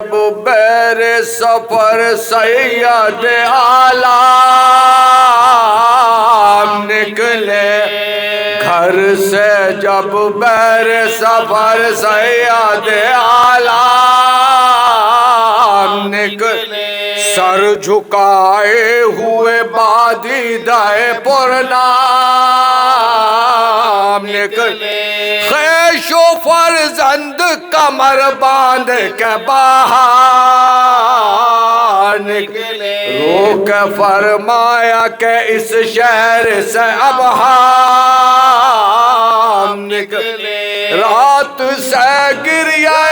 بیر سفر سید عالم نکلے گھر سے، جب بیر سفر سید عالم نکلے، سر جھکائے ہوئے بادیدہ پرنام نکلے، خیش و فرزند کمر باندھ کے باہر نکلے، رو کے فرمایا کہ اس شہر سے اب ہم نکلے، رات سے گریہ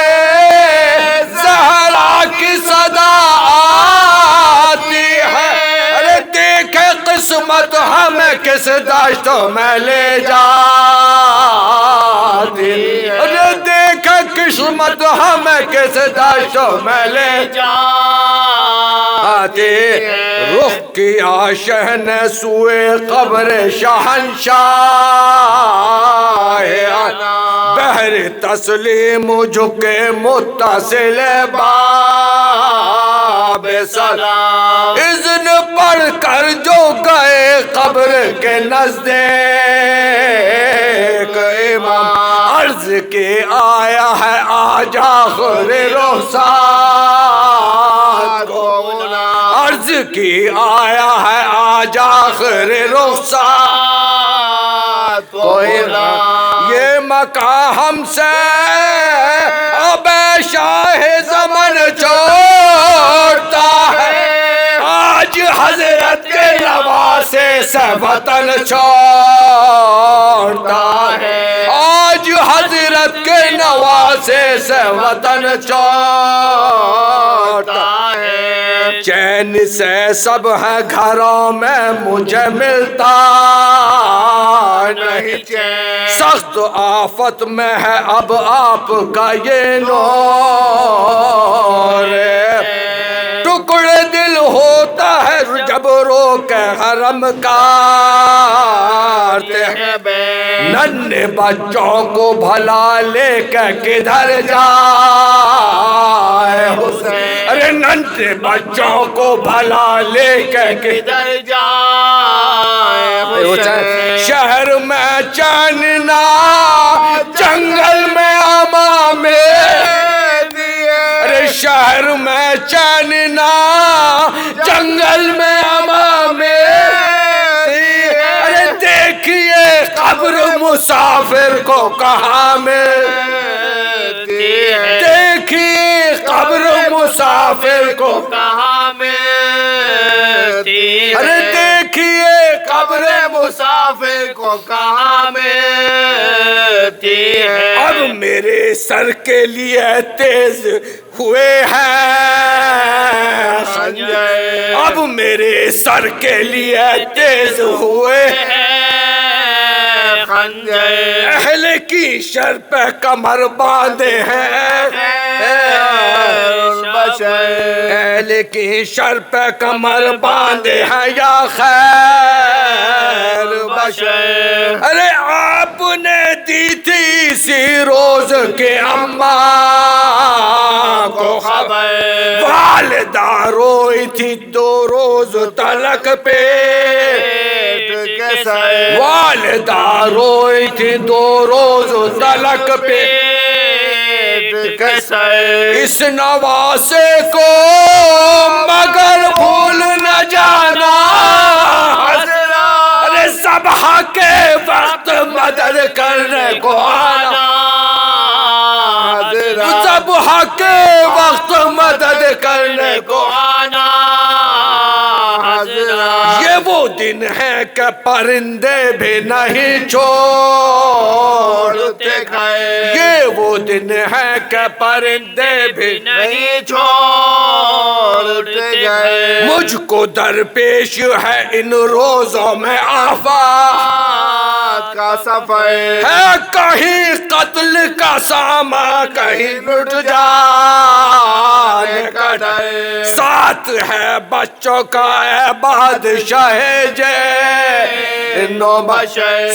زہرا کی صدا آتی ہے، ارے دیکھے قسمت ہمیں کس دشتوں میں لے جاتی، ارے دیکھے قسمت ہمیں کس دشتوں میں لے جاتی، رخ کیا شہن سوئے قبر شہنشاہ، بہر تسلیم جھکے متصل باب سلام، اذن پڑھ کر جو گئے قبر کے نزدیک، امام عرض کے آیا ہے آج آخر رخصت کو، عرض کی آیا ہے آج آخر رخصت کو، یہ مکان ہم سے اب شاہ زمن چھوڑتا ہے، آج حضرت کے نواسے سے وطن چھوڑتا ہے، آج حضرت کے نواسے سے وطن چھوڑتا ہے، چین سے سب ہے گھروں میں مجھے ملتا نہیں چین، سخت آفت میں ہے اب آپ کا یہ نور، ٹکڑے دل ہوتا ہے جب رو کے حرم کاٹتے ہیں، ننھے بچوں کو بھلا لے کے کدھر جائے حسین، ارے ننھے بچوں کو بھلا لے کے کدھر جائے حسین، شہر میں چین نہ جنگل میں امام، ارے شہر میں چین نہ جنگل میں امام، ارے دیکھیے قبر مسافر کو کہاں ملتی ہے، دیکھیے قبر مسافر کو کہاں ملتی ہے، ارے دیکھیے قبر مسافر کو کہاں ملتی ہے، اب میرے سر کے لیے تیز ہوئے ہیں خنجر، اب میرے سر کے لیے تیز ہوئے ہیں خنجر، اہل کی شر پہ کمر باندھے ہیں اہل کی شر پہ کمر باندھے ہیں یا خیر بشر، ارے آپ نے دی تھی اسی روز کے اماں کو خبر، والدہ روئی تھی 2 روز تلک پیٹ کے سر، والدہ روئی تھی 2 روز تلک پیٹ کے سر، اس نواسے کو مگر بھول نہ جانا، ارے صبح کے وقت مدد کرنے کو آنا، صبح کے وقت مدد کرنے کو آنا، یہ وہ دن ہے کہ پرندے بھی نہیں چھوڑتے گئے، یہ وہ دن ہے کہ پرندے بھی نہیں چھوڑتے گئے، مجھ کو درپیش ہے ان روزوں میں آفات کا سفر ہے، کہیں قتل کا سامان، کہیں لٹ جانے کا ساتھ ہے بچوں کا اے بادشاہ جے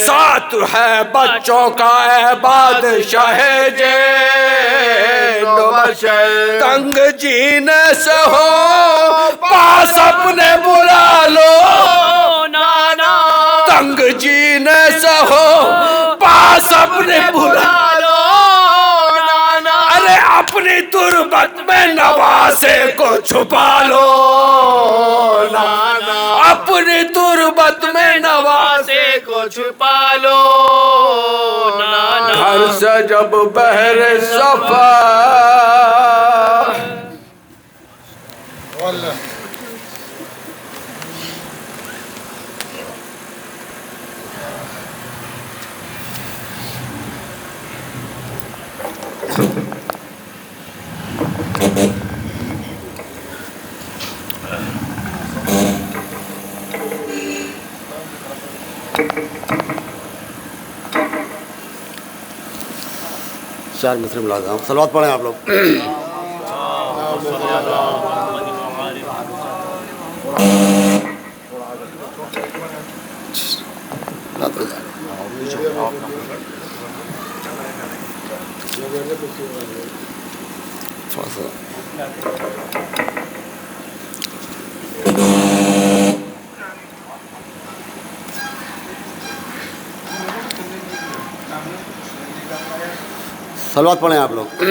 ساتھ ہے بچوں کا اے بادشاہ جے تنگ جینے سے ہو پاس اپنے بلا لو تنگ جینے سے ہو پاس اپنے بلا لو ارے اپنی تربت میں نواسے کو چھپا لو اپنی تربت میں نواسے کو چھپا لو گھر سے جب بہر سفر چار مصرے ملاحظہ ہوں صلوات پڑھیں آپ لوگ صلوات پڑھیں آپ لوگ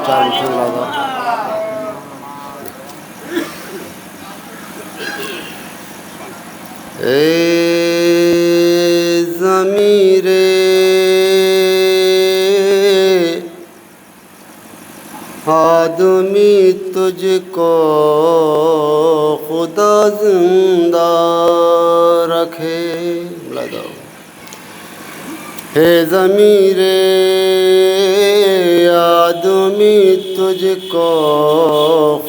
چار مصرے ملاحظہ اے ضمیر آدمی تجھ کو خدا زندہ رکھے اے ضمیر آدمی تجھ کو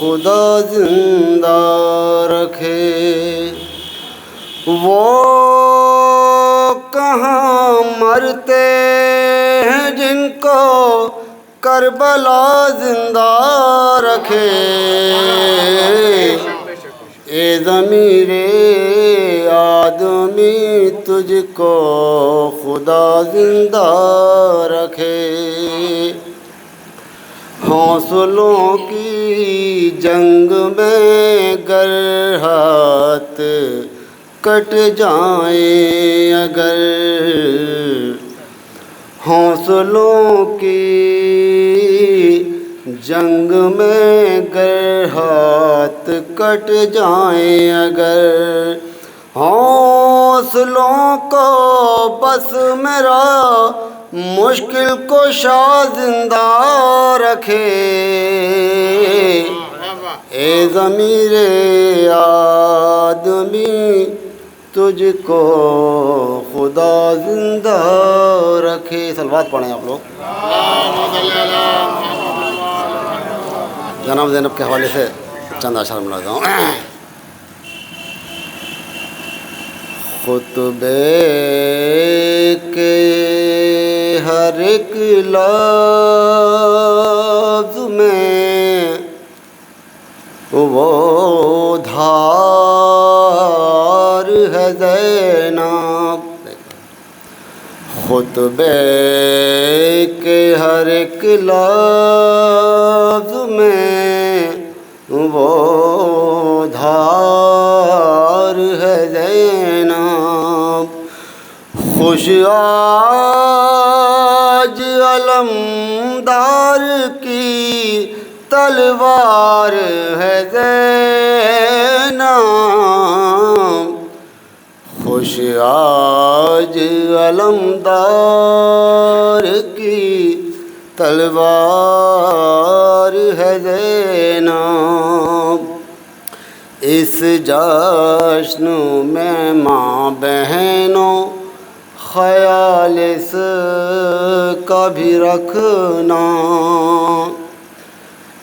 خدا زندہ رکھے وہ کہاں مرتے ہیں جن کو کربلا زندہ رکھے اے ضمیر آدمی تجھ کو خدا زندہ رکھے حوصلوں کی جنگ میں گر ہاتھ کٹ جائیں اگر حوصلوں کی جنگ میں گر ہاتھ کٹ جائیں اگر حوصلوں کو بس میرا مشکل کشا زندہ رکھے اے ضمیر آدمی تجھ کو خدا زندہ رکھے صلوات پڑھیں آپ لوگ جناب زینب کے حوالے سے چند اشعار ملاحظہ ہوں خطبے کے ہر ایک لفظ میں وہ دھار ہے زینب خطبے کے ہر ایک لفظ میں وہ دھار ہے زینب خوش آج علمدار کی تلوار ہے زینب خوش آج علمدار کی تلوار ہے زینب اس جشن میں ماں بہنوں خیال اس کا بھی رکھنا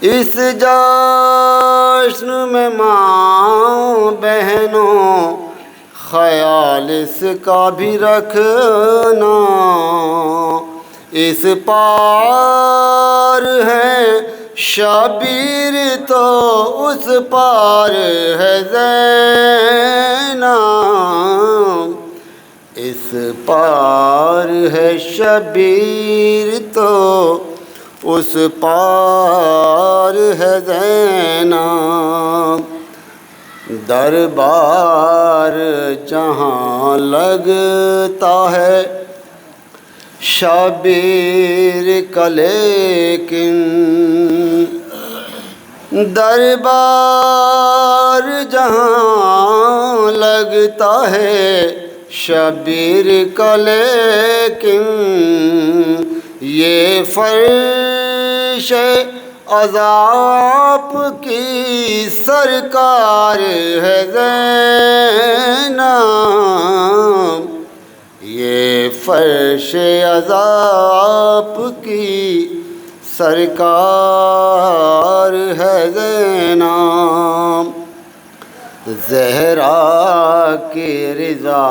اس جشن میں ماں بہنوں خیال اس کا بھی رکھنا اس پار ہے شبیر تو اس پار ہے زینب، اس پار ہے شبیر تو اس پار ہے زینب، دربار جہاں لگتا ہے شبیر کا لیکن، دربار جہاں لگتا ہے شبیر کا لیکن، یہ فرش عذاب کی سرکار ہے زینب، یہ فرش عذاب کی سرکار ہے زینب، زہرا کی رضا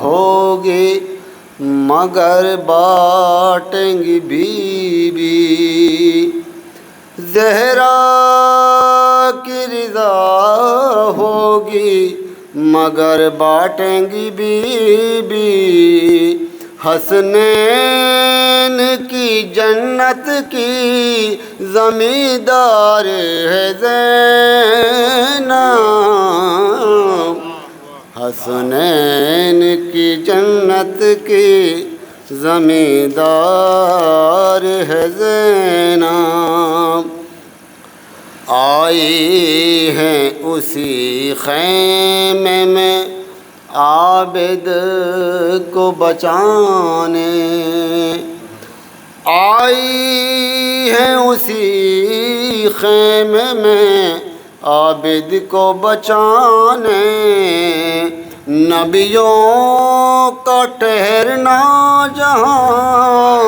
ہوگی مگر بانٹیں گی بی بی، زہرا کی رضا ہوگی مگر بانٹیں گی بی بی، حسنین کی جنت کی زمیندار ہے زینب، حسنین کی جنت کی زمیندار ہے زینب، آئی ہیں اسی خیمے میں عابد کو بچانے، آئی ہیں اسی خیمے میں عابد کو بچانے، نبیوں کا ٹھہرنا جہاں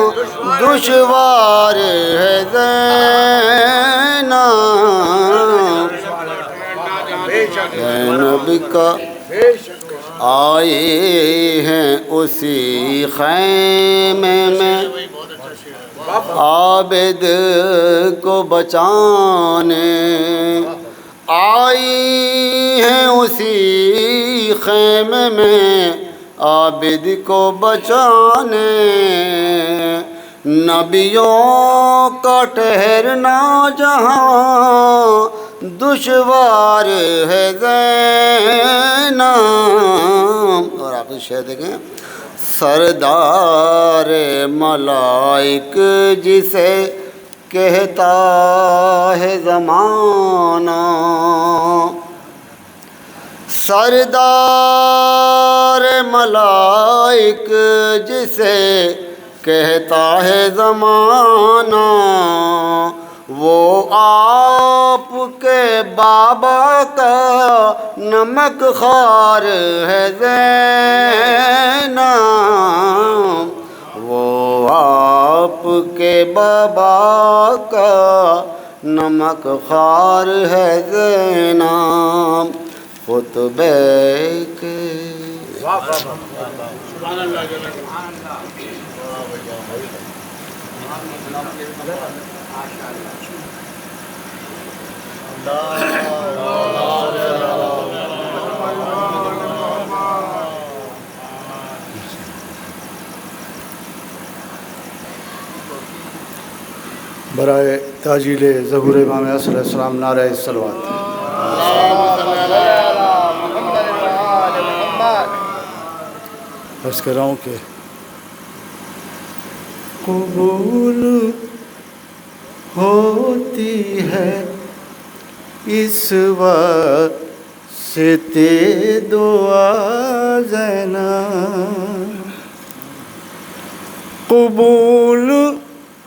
دشوار ہے زینب، زینب کا آئے ہیں اسی خیمے میں عابد کو بچانے، آئی ہیں اسی خیمے میں عابد کو بچانے، نبیوں کا ٹھہرنا جہاں دشوار ہے زینب۔ اور آپ اس شعر دیکھیں، سردار ملائک جسے کہتا ہے زمانہ، سردار ملائک جسے کہتا ہے زمانہ، وہ آپ کے بابا کا نمک خوار ہے زینب، وہ آپ کے بابا کا نمک خوار ہے زینب، خطبے کے برائے تاجیل ظہور امام علیہ السلام نعرہ صلوات۔ عرض کر رہا ہوں کہ قبول ہوتی ہے اس واسطے دعا زینب، قبول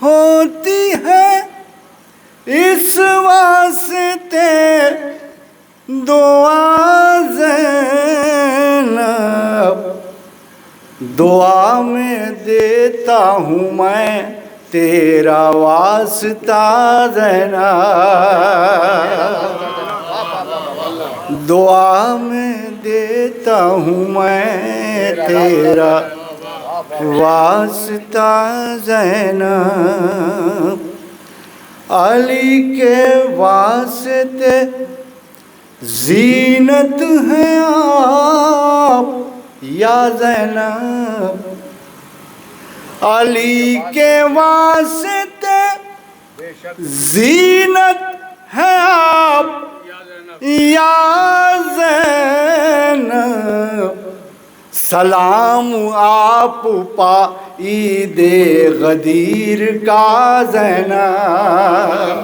ہوتی ہے اس واسطے دعا زینب، دعا میں دیتا ہوں میں تیرا واسطہ زینب، دعا میں دیتا ہوں میں تیرا واسطہ زینب، علی کے واسطے زینت ہیں آپ یا زینب، علی کے واسطے زینت ہے آپ یا زینب، سلام آپ پا عید غدیر کا زینب،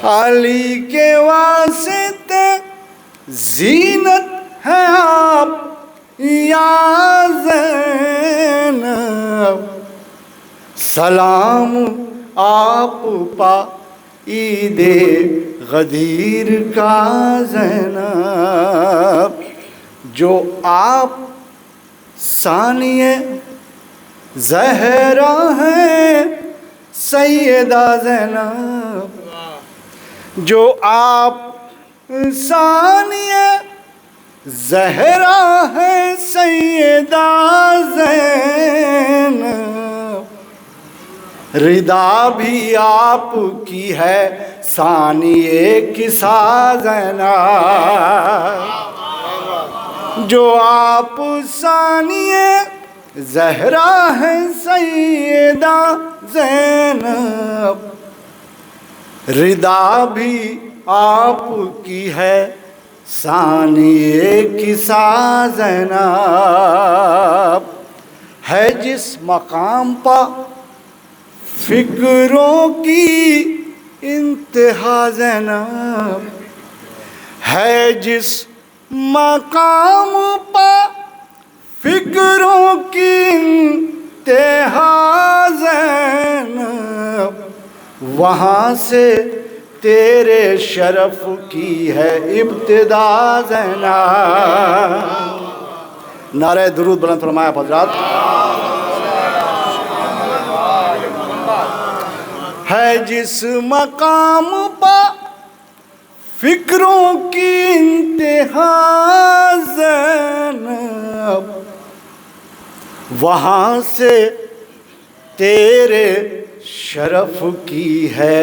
علی کے واسطے زینت ہے آپ یا زینب، سلام آپ پا عید غدیر کا زینب، جو آپ ثانیہ زہرا ہیں سیدہ زینب، جو آپ ثانیہ زہرا ہیں سیدہ زینب، ردا بھی آپ کی ہے ثانیہ کسا زینب، جو آپ ثانیہ زہرا ہیں سیدہ زینب، ردا بھی آپ کی ہے ثانیہ کسا زینب، ہے جس مقام پا فکروں کی انتہا زینب، ہے جس مقام پا فکروں کی انتہا زینب، وہاں سے تیرے شرف کی ہے ابتدا زینب۔ نعرہ درود بلند فرمایا حضرات۔ ہے جس مقام پا فکروں کی انتہا زینب، وہاں سے تیرے شرف کی ہے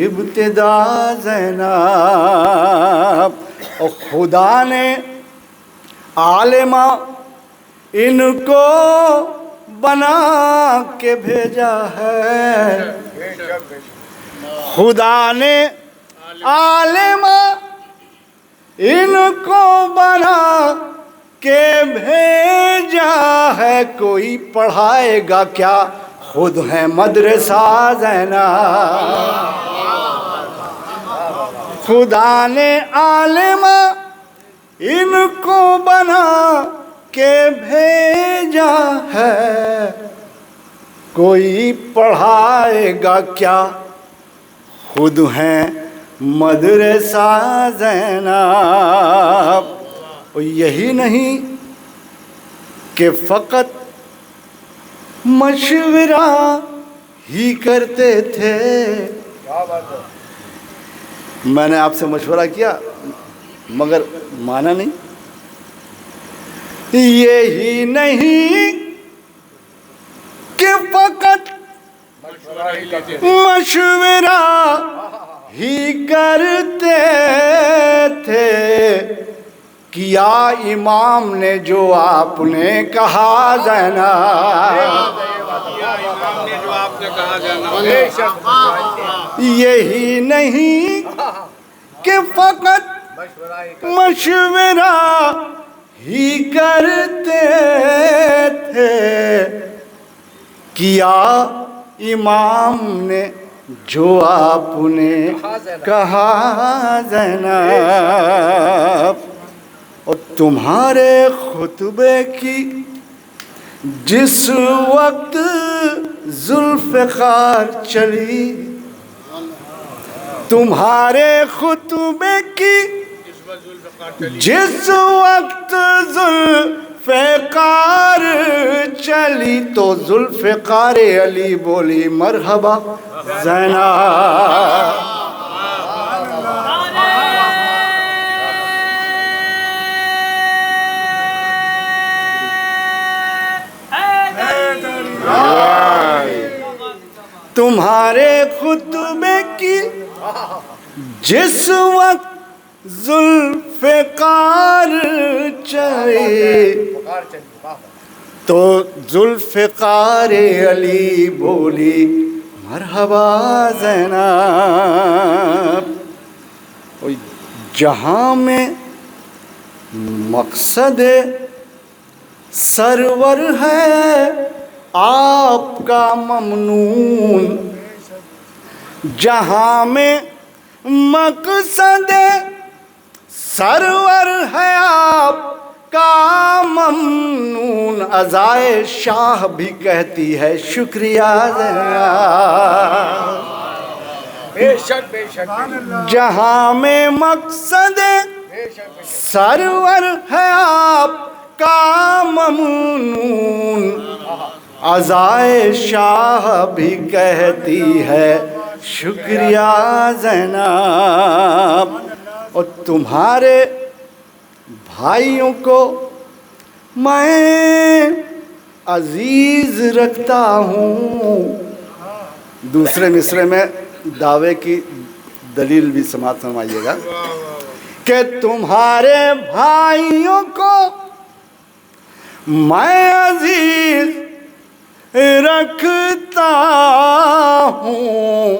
ابتدا زینب، اور خدا نے عالمہ ان کو بنا کے بھیجا ہے، خدا نے عالمہ ان کو بنا کے بھیجا ہے، کوئی پڑھائے گا کیا خود ہے مدرسہ زینب، خدا نے عالمہ ان کو بنا کے بھیجا ہے، کوئی پڑھائے گا کیا خود ہیں مدرسہ زینب۔ اور یہی نہیں کہ فقط مشورہ ہی کرتے تھے، میں نے آپ سے مشورہ کیا مگر مانا نہیں، یہی نہیں کہ فقط مشورہ ہی کرتے تھے، کیا امام نے جو آپ نے کہا زینب، یہی نہیں کہ فقط مشورہ ہی کرتے تھے، کیا امام نے جو آپ نے کہا زینب، اور تمہارے خطبے کی جس وقت ذوالفقار چلی، تمہارے خطبے کی جس وقت ذوالفقار چلی، تو ذوالفقار علی بولی مرحبا زینب، تمہارے خطبے کی جس وقت ذوالفقار چلے تو ذوالفقار علی بولی مرحبا زینب. جہاں میں مقصد سرور ہے آپ کا ممنون، جہاں میں مقصد سرور ہے آپ کا ممنون، عزائے شاہ بھی کہتی ہے شکریہ زینب. بے شک بے شک. جہاں میں مقصد سرور ہے آپ کا ممنون، عزائے شاہ بھی کہتی ہے شکریہ زینب. اور تمہارے بھائیوں کو میں عزیز رکھتا ہوں. دوسرے مصرے میں دعوے کی دلیل بھی سماعت فرمائیے گا کہ تمہارے بھائیوں کو میں عزیز رکھتا ہوں،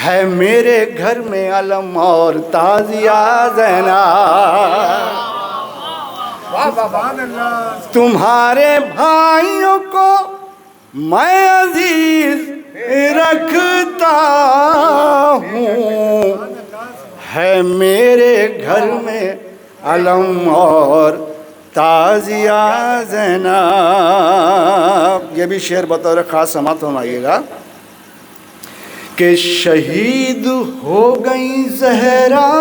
ہے میرے گھر میں علم اور تازیہ زینب. تمہارے بھائیوں کو میں عزیز رکھتا ہوں، ہے میرے گھر میں علم اور تازیہ زینب. یہ بھی شعر بطور خاص سماعت فرمائیے گا کہ شہید ہو گئی زہرا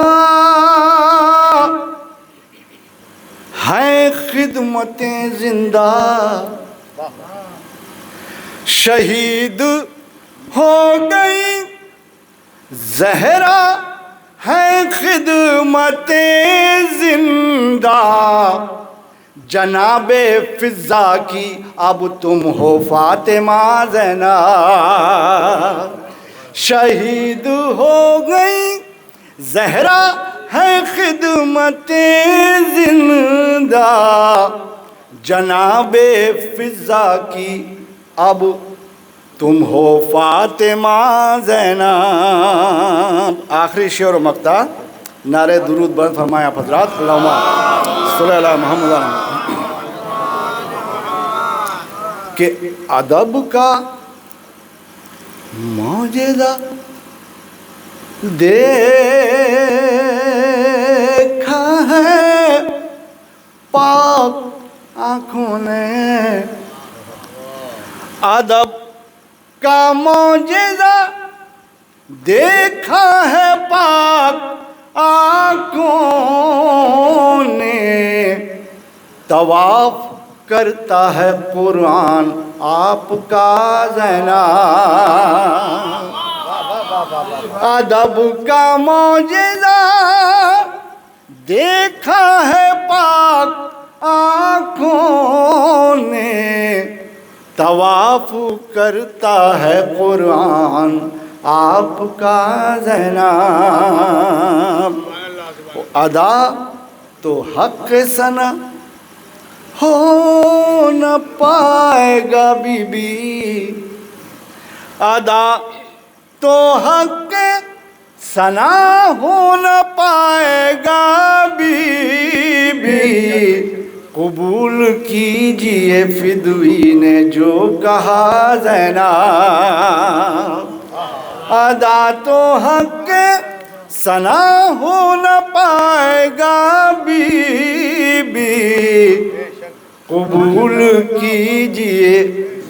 ہے خدمتیں زندہ، شہید ہو گئی زہرا ہے خدمتیں زندہ، جناب فضا کی اب تم ہو فاطمہ زینب. شہید ہو گئی زہرا ہے خدمتیں زندہ، جناب فضا کی اب تم ہو فاطمہ زینب. آخری شعر و مقطع نعرہ درود بلند فرمائیں آپ حضرات. اللہم صلی اللہ محمد کہ ادب کا معجزہ دیکھا ہے پاک آنکھوں نے، ادب کا معجزہ دیکھا ہے پاک آنکھوں نے، طواف کرتا ہے قرآن آپ کا زینب. ادب کا معجزہ دیکھا ہے پاک آنکھوں نے، طواف کرتا ہے قرآن آپ کا زینب. ادا تو حق ثنا ہو نہ پائے گا بی بی، ادا تو حق ثنا ہو نہ پائے گا بی بی، قبول کیجئے فدوی نے جو کہا زینب. ادا تو حق ثنا ہو نہ پائے گا بی بی، قبول کیجئے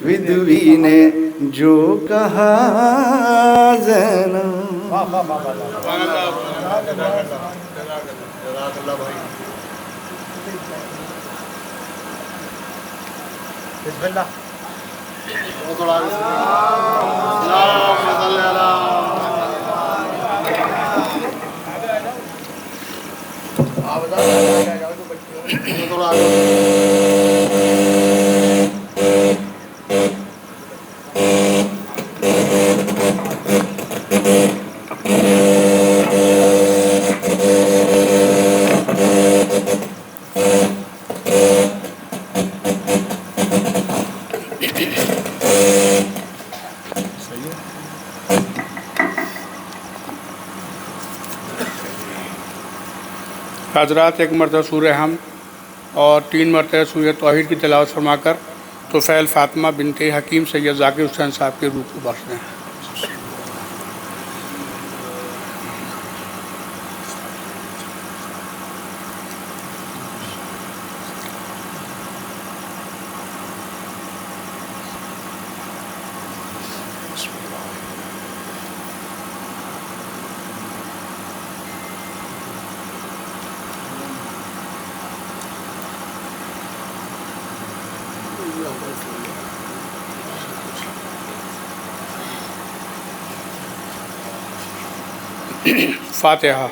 فدوی نے جو کہا زینب. بسم اللہ. حضرات ایک مرتبہ سورہ ہم اور 3 مرتبہ سورہ توحید کی تلاوت فرما کر طفیل فاطمہ بنت حکیم سید ذاکر حسین صاحب کے روح کو بخش دیں۔ فاتحہ۔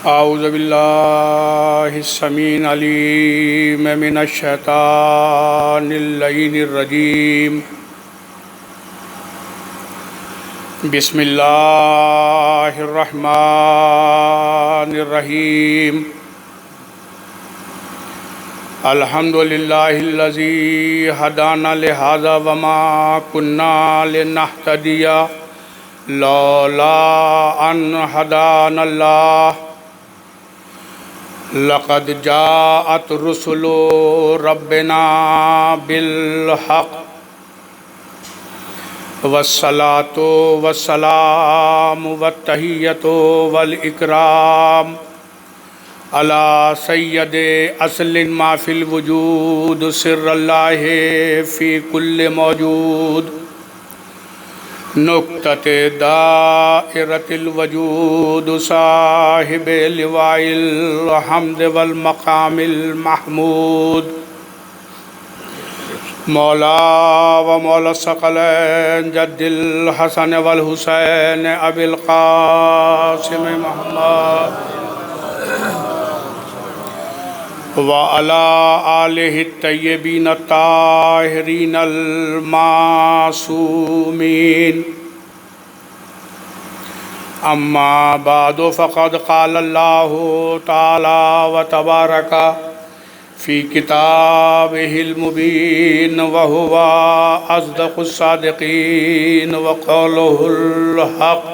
اعوذ باللہ السمیع العلیم من الشیطان اللعین الرجیم، بسم اللہ الرحمن الرحیم، الحمدللہ الذی ہدانا لہذا وما کننا لنہتدی لولا ان ہدانا اللہ، لقد جاءت رسل ربنا بالحق، والصلاة والسلام والتحیۃ والاکرام علی سید اصل ما فی الوجود سر اللہ فی کل موجود، نقطۃ دائرۃ الوجود صاحب لواء الحمد والمقام المحمود، مولا و مولا الثقلین جد الحسن والحسین ابی القاسم محمد وعلى آلہ الطیبین الطاہرین المعصومین، اما بعد فقد قال اللہ تعالی وتبارک فی کتابہ المبین وہو اصدق الصادقین وقولہ الحق،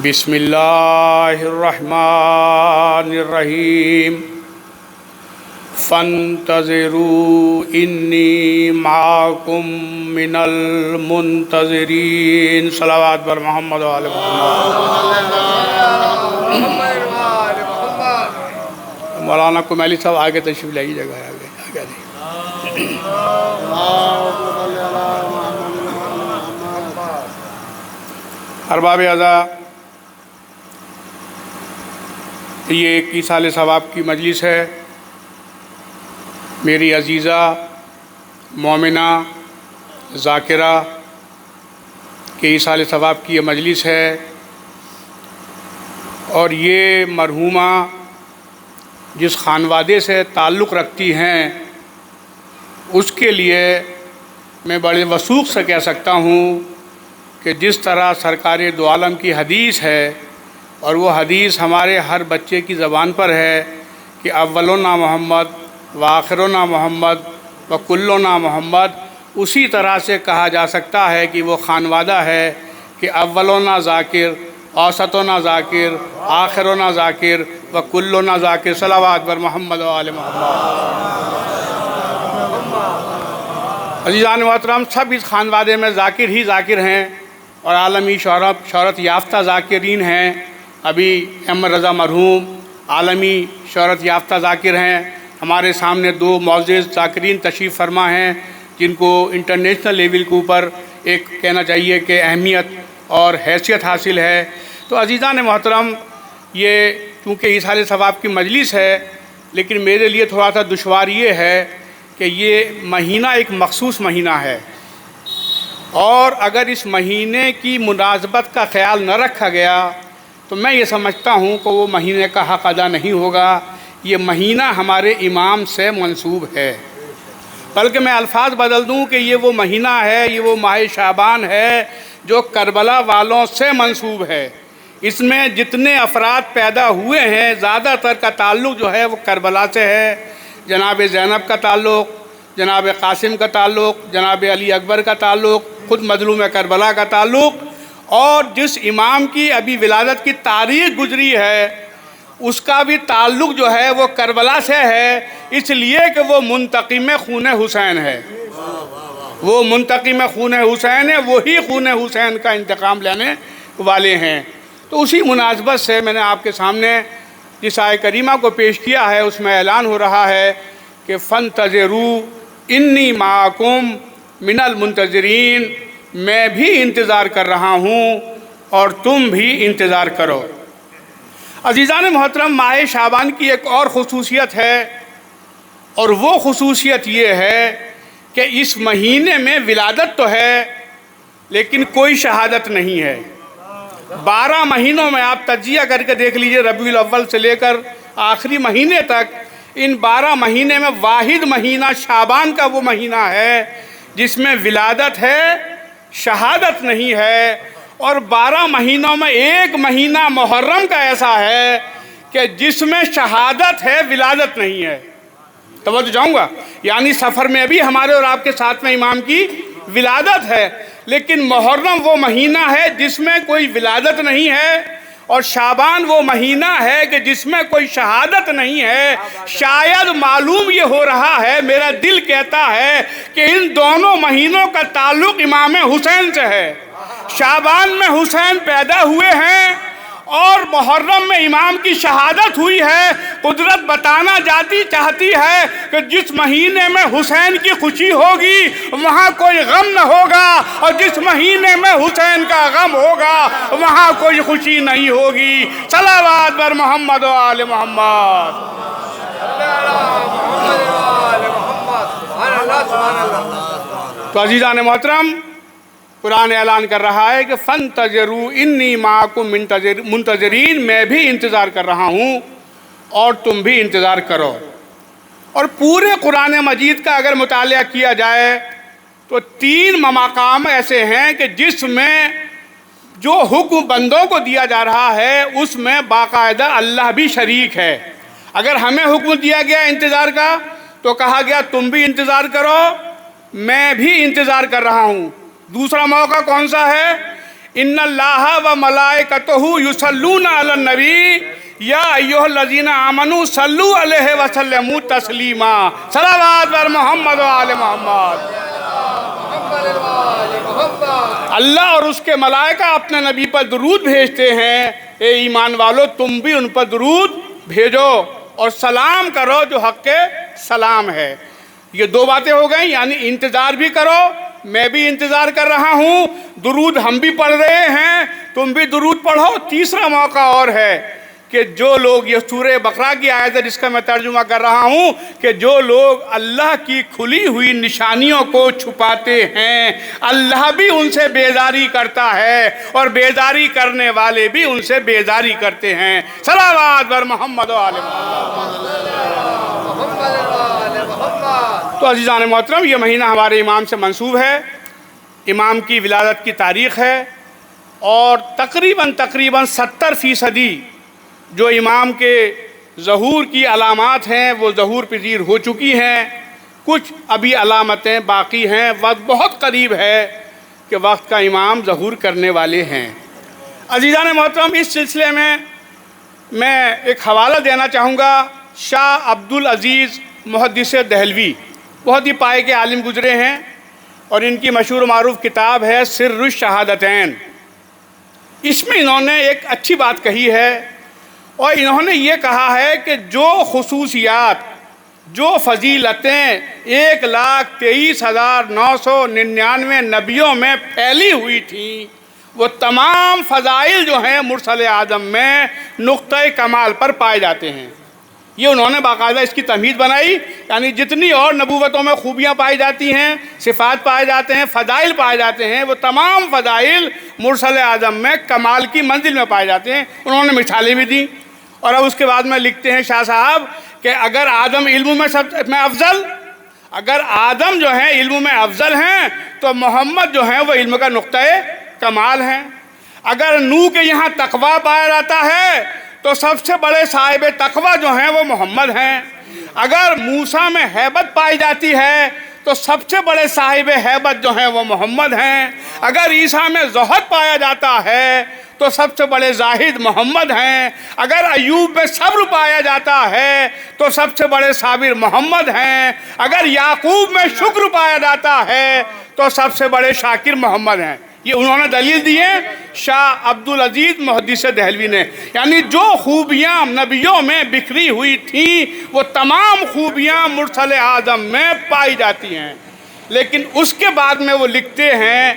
بسم اللہ الرحمن الرحیم، فانتظروا انی معکم من المنتظرین، صلوات بر محمد و آل محمد۔ مولانا کمیلی صاحب آگے تشریف لائیے، جگہ آگے آگے۔ ارباب اعضاء، یہ ایک ایصال ثواب کی مجلس ہے۔ میری عزیزہ مومنہ ذاکرہ کے ایصال ثواب کی یہ مجلس ہے، اور یہ مرحومہ جس خانوادے سے تعلق رکھتی ہیں اس کے لیے میں بڑے وثوق سے کہہ سکتا ہوں کہ جس طرح سرکار دو عالم کی حدیث ہے، اور وہ حدیث ہمارے ہر بچے کی زبان پر ہے کہ اولنا محمد وآخرنا محمد وکلنا محمد، اسی طرح سے کہا جا سکتا ہے کہ وہ خانوادہ ہے کہ اولنا ذاکر، اوسطنا ذاکر، آخرنا ذاکر وکلنا ذاکر، صلوات بر محمد و آل محمد۔ عزیزان محترم، سب اس خانوادے میں ذاکر ہی ذاکر ہیں اور عالمی شہرت یافتہ ذاکرین ہیں۔ ابھی احمد رضا مرحوم عالمی شہرت یافتہ ذاکر ہیں، ہمارے سامنے 2 معزز ذاکرین تشریف فرما ہیں جن کو انٹرنیشنل لیول کے اوپر ایک کہنا چاہیے کہ اہمیت اور حیثیت حاصل ہے۔ تو عزیزان محترم، یہ چونکہ ایصال ثواب کی مجلس ہے، لیکن میرے لیے تھوڑا سا دشوار یہ ہے کہ یہ مہینہ ایک مخصوص مہینہ ہے، اور اگر اس مہینے کی مناسبت کا خیال نہ رکھا گیا تو میں یہ سمجھتا ہوں کہ وہ مہینے کا حق ادا نہیں ہوگا. یہ مہینہ ہمارے امام سے منسوب ہے، بلکہ میں الفاظ بدل دوں کہ یہ وہ مہینہ ہے، یہ وہ ماہ شعبان ہے جو کربلا والوں سے منسوب ہے. اس میں جتنے افراد پیدا ہوئے ہیں زیادہ تر کا تعلق جو ہے وہ کربلا سے ہے. جناب زینب کا تعلق، جناب قاسم کا تعلق، جناب علی اکبر کا تعلق، خود مظلوم کربلا کا تعلق، اور جس امام کی ابھی ولادت کی تاریخ گزری ہے اس کا بھی تعلق جو ہے وہ کربلا سے ہے، اس لیے کہ وہ منتقم خون حسین ہے. وہ منتقم خون حسین ہے، وہی خون حسین کا انتقام لینے والے ہیں. تو اسی مناسبت سے میں نے آپ کے سامنے جس آیت کریمہ کو پیش کیا ہے اس میں اعلان ہو رہا ہے کہ فانتظروا انی معکم من المنتظرین، میں بھی انتظار کر رہا ہوں اور تم بھی انتظار کرو. عزیزان محترم، ماہ شعبان کی ایک اور خصوصیت ہے، اور وہ خصوصیت یہ ہے کہ اس مہینے میں ولادت تو ہے لیکن کوئی شہادت نہیں ہے. 12 مہینوں میں آپ تجزیہ کر کے دیکھ لیجئے، ربیع الاول سے لے کر آخری مہینے تک، ان 12 مہینے میں واحد مہینہ شعبان کا وہ مہینہ ہے جس میں ولادت ہے، شہادت نہیں ہے. اور 12 مہینوں میں ایک مہینہ محرم کا ایسا ہے کہ جس میں شہادت ہے، ولادت نہیں ہے. توجہ چاہوں گا، یعنی سفر میں بھی ہمارے اور آپ کے ساتھ میں امام کی ولادت ہے، لیکن محرم وہ مہینہ ہے جس میں کوئی ولادت نہیں ہے، اور شعبان وہ مہینہ ہے کہ جس میں کوئی شہادت نہیں ہے. شاید معلوم یہ ہو رہا ہے، میرا دل کہتا ہے کہ ان دونوں مہینوں کا تعلق امام حسین سے ہے. شعبان میں حسین پیدا ہوئے ہیں اور محرم میں امام کی شہادت ہوئی ہے. قدرت بتانا چاہتی ہے کہ جس مہینے میں حسین کی خوشی ہوگی وہاں کوئی غم نہ ہوگا، اور جس مہینے میں حسین کا غم ہوگا وہاں کوئی خوشی نہیں ہوگی. صلوات بر محمد و آل محمد. تو عزیزان محترم، قرآن اعلان کر رہا ہے کہ فانتظروا انی معکم منتظرین، میں بھی انتظار کر رہا ہوں اور تم بھی انتظار کرو. اور پورے قرآن مجید کا اگر مطالعہ کیا جائے تو 3 مقام ایسے ہیں کہ جس میں جو حکم بندوں کو دیا جا رہا ہے اس میں باقاعدہ اللہ بھی شریک ہے. اگر ہمیں حکم دیا گیا انتظار کا تو کہا گیا تم بھی انتظار کرو، میں بھی انتظار کر رہا ہوں. دوسرا موقع کون سا ہے؟ ان اللہ و ملائکتہ یصلون علی النبی یا ایھا الذین آمنوا صلوا علیہ وسلموا تسلیما. صلوات بر محمد و آل محمد. اللہ اور اس کے ملائکہ اپنے نبی پر درود بھیجتے ہیں. اے ایمان والو، تم بھی ان پر درود بھیجو اور سلام کرو جو حق کے سلام ہے. یہ 2 باتیں ہو گئیں، یعنی انتظار بھی کرو، میں بھی انتظار کر رہا ہوں، درود ہم بھی پڑھ رہے ہیں، تم بھی درود پڑھو. تیسرا موقع اور ہے کہ جو لوگ، یہ سورہ بقرہ کی آیت ہے جس کا میں ترجمہ کر رہا ہوں، کہ جو لوگ اللہ کی کھلی ہوئی نشانیوں کو چھپاتے ہیں اللہ بھی ان سے بیزاری کرتا ہے، اور بیزاری کرنے والے بھی ان سے بیزاری کرتے ہیں. صلوات بر محمد و آل محمد. تو عزیزان محترم، یہ مہینہ ہمارے امام سے منسوب ہے، امام کی ولادت کی تاریخ ہے، اور تقریباً 70% جو امام کے ظہور کی علامات ہیں وہ ظہور پذیر ہو چکی ہیں. کچھ ابھی علامتیں باقی ہیں، وقت بہت قریب ہے کہ وقت کا امام ظہور کرنے والے ہیں. عزیزان محترم، اس سلسلے میں ایک حوالہ دینا چاہوں گا. شاہ عبدالعزیز محدث دہلوی بہت ہی پائے کے عالم گزرے ہیں، اور ان کی مشہور و معروف کتاب ہے سر الشہادتین. اس میں انہوں نے ایک اچھی بات کہی ہے، اور انہوں نے یہ کہا ہے کہ جو خصوصیات، جو فضیلتیں 1,23,999 نبیوں میں پھیلی ہوئی تھیں، وہ تمام فضائل جو ہیں مرسل اعظم میں نقطۂ کمال پر پائے جاتے ہیں. یہ انہوں نے باقاعدہ اس کی تمہید بنائی، یعنی جتنی اور نبوتوں میں خوبیاں پائی جاتی ہیں، صفات پائے جاتے ہیں، فضائل پائے جاتے ہیں، وہ تمام فضائل مرسل اعظم میں کمال کی منزل میں پائے جاتے ہیں۔ انہوں نے مثالیں بھی دیں، اور اب اس کے بعد میں لکھتے ہیں شاہ صاحب کہ اگر آدم علم میں افضل، اگر آدم جو ہیں علم میں افضل ہیں تو محمد جو ہیں وہ علم کا نقطۂ کمال ہیں۔ اگر نوح کے یہاں تقویٰ پایا جاتا ہے تو سب سے بڑے صاحب تقویٰ جو ہیں وہ محمد ہیں۔ اگر موسیٰ میں ہیبت پائی جاتی ہے تو سب سے بڑے صاحب ہیبت جو ہیں وہ محمد ہیں۔ اگر عیسیٰ میں زہد پایا جاتا ہے تو سب سے بڑے زاہد محمد ہیں۔ اگر ایوب میں صبر پایا جاتا ہے تو سب سے بڑے صابر محمد ہیں۔ اگر یعقوب میں شکر پایا جاتا ہے تو سب سے بڑے شاکر محمد ہیں۔ یہ انہوں نے دلیل دی ہے شاہ عبدالعزیز محدث دہلوی نے، یعنی جو خوبیاں نبیوں میں بکھری ہوئی تھیں وہ تمام خوبیاں مرسل اعظم میں پائی جاتی ہیں۔ لیکن اس کے بعد میں وہ لکھتے ہیں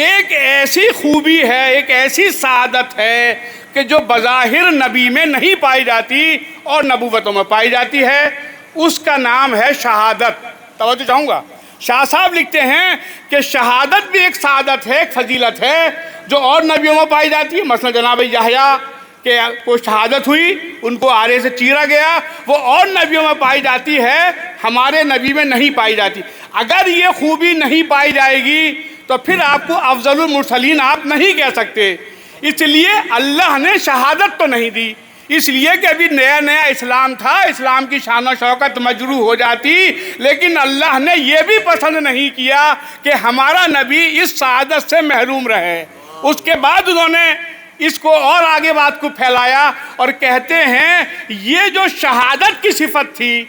ایک ایسی خوبی ہے، ایک ایسی سعادت ہے کہ جو بظاہر نبی میں نہیں پائی جاتی اور نبوتوں میں پائی جاتی ہے، اس کا نام ہے شہادت۔ توجہ چاہوں گا، شاہ صاحب لکھتے ہیں کہ شہادت بھی ایک سعادت ہے، ایک فضیلت ہے جو اور نبیوں میں پائی جاتی ہے۔ مثلا جناب یحییٰ کہ کوئی شہادت ہوئی، ان کو آرے سے چیرا گیا، وہ اور نبیوں میں پائی جاتی ہے، ہمارے نبی میں نہیں پائی جاتی۔ اگر یہ خوبی نہیں پائی جائے گی تو پھر آپ کو افضل المرسلین آپ نہیں کہہ سکتے۔ اس لیے اللہ نے شہادت تو نہیں دی، اس لیے کہ ابھی نیا نیا اسلام تھا، اسلام کی شان و شوکت مجروح ہو جاتی، لیکن اللہ نے یہ بھی پسند نہیں کیا کہ ہمارا نبی اس سعادت سے محروم رہے۔ اس کے بعد انہوں نے اس کو اور آگے بات کو پھیلایا اور کہتے ہیں یہ جو شہادت کی صفت تھی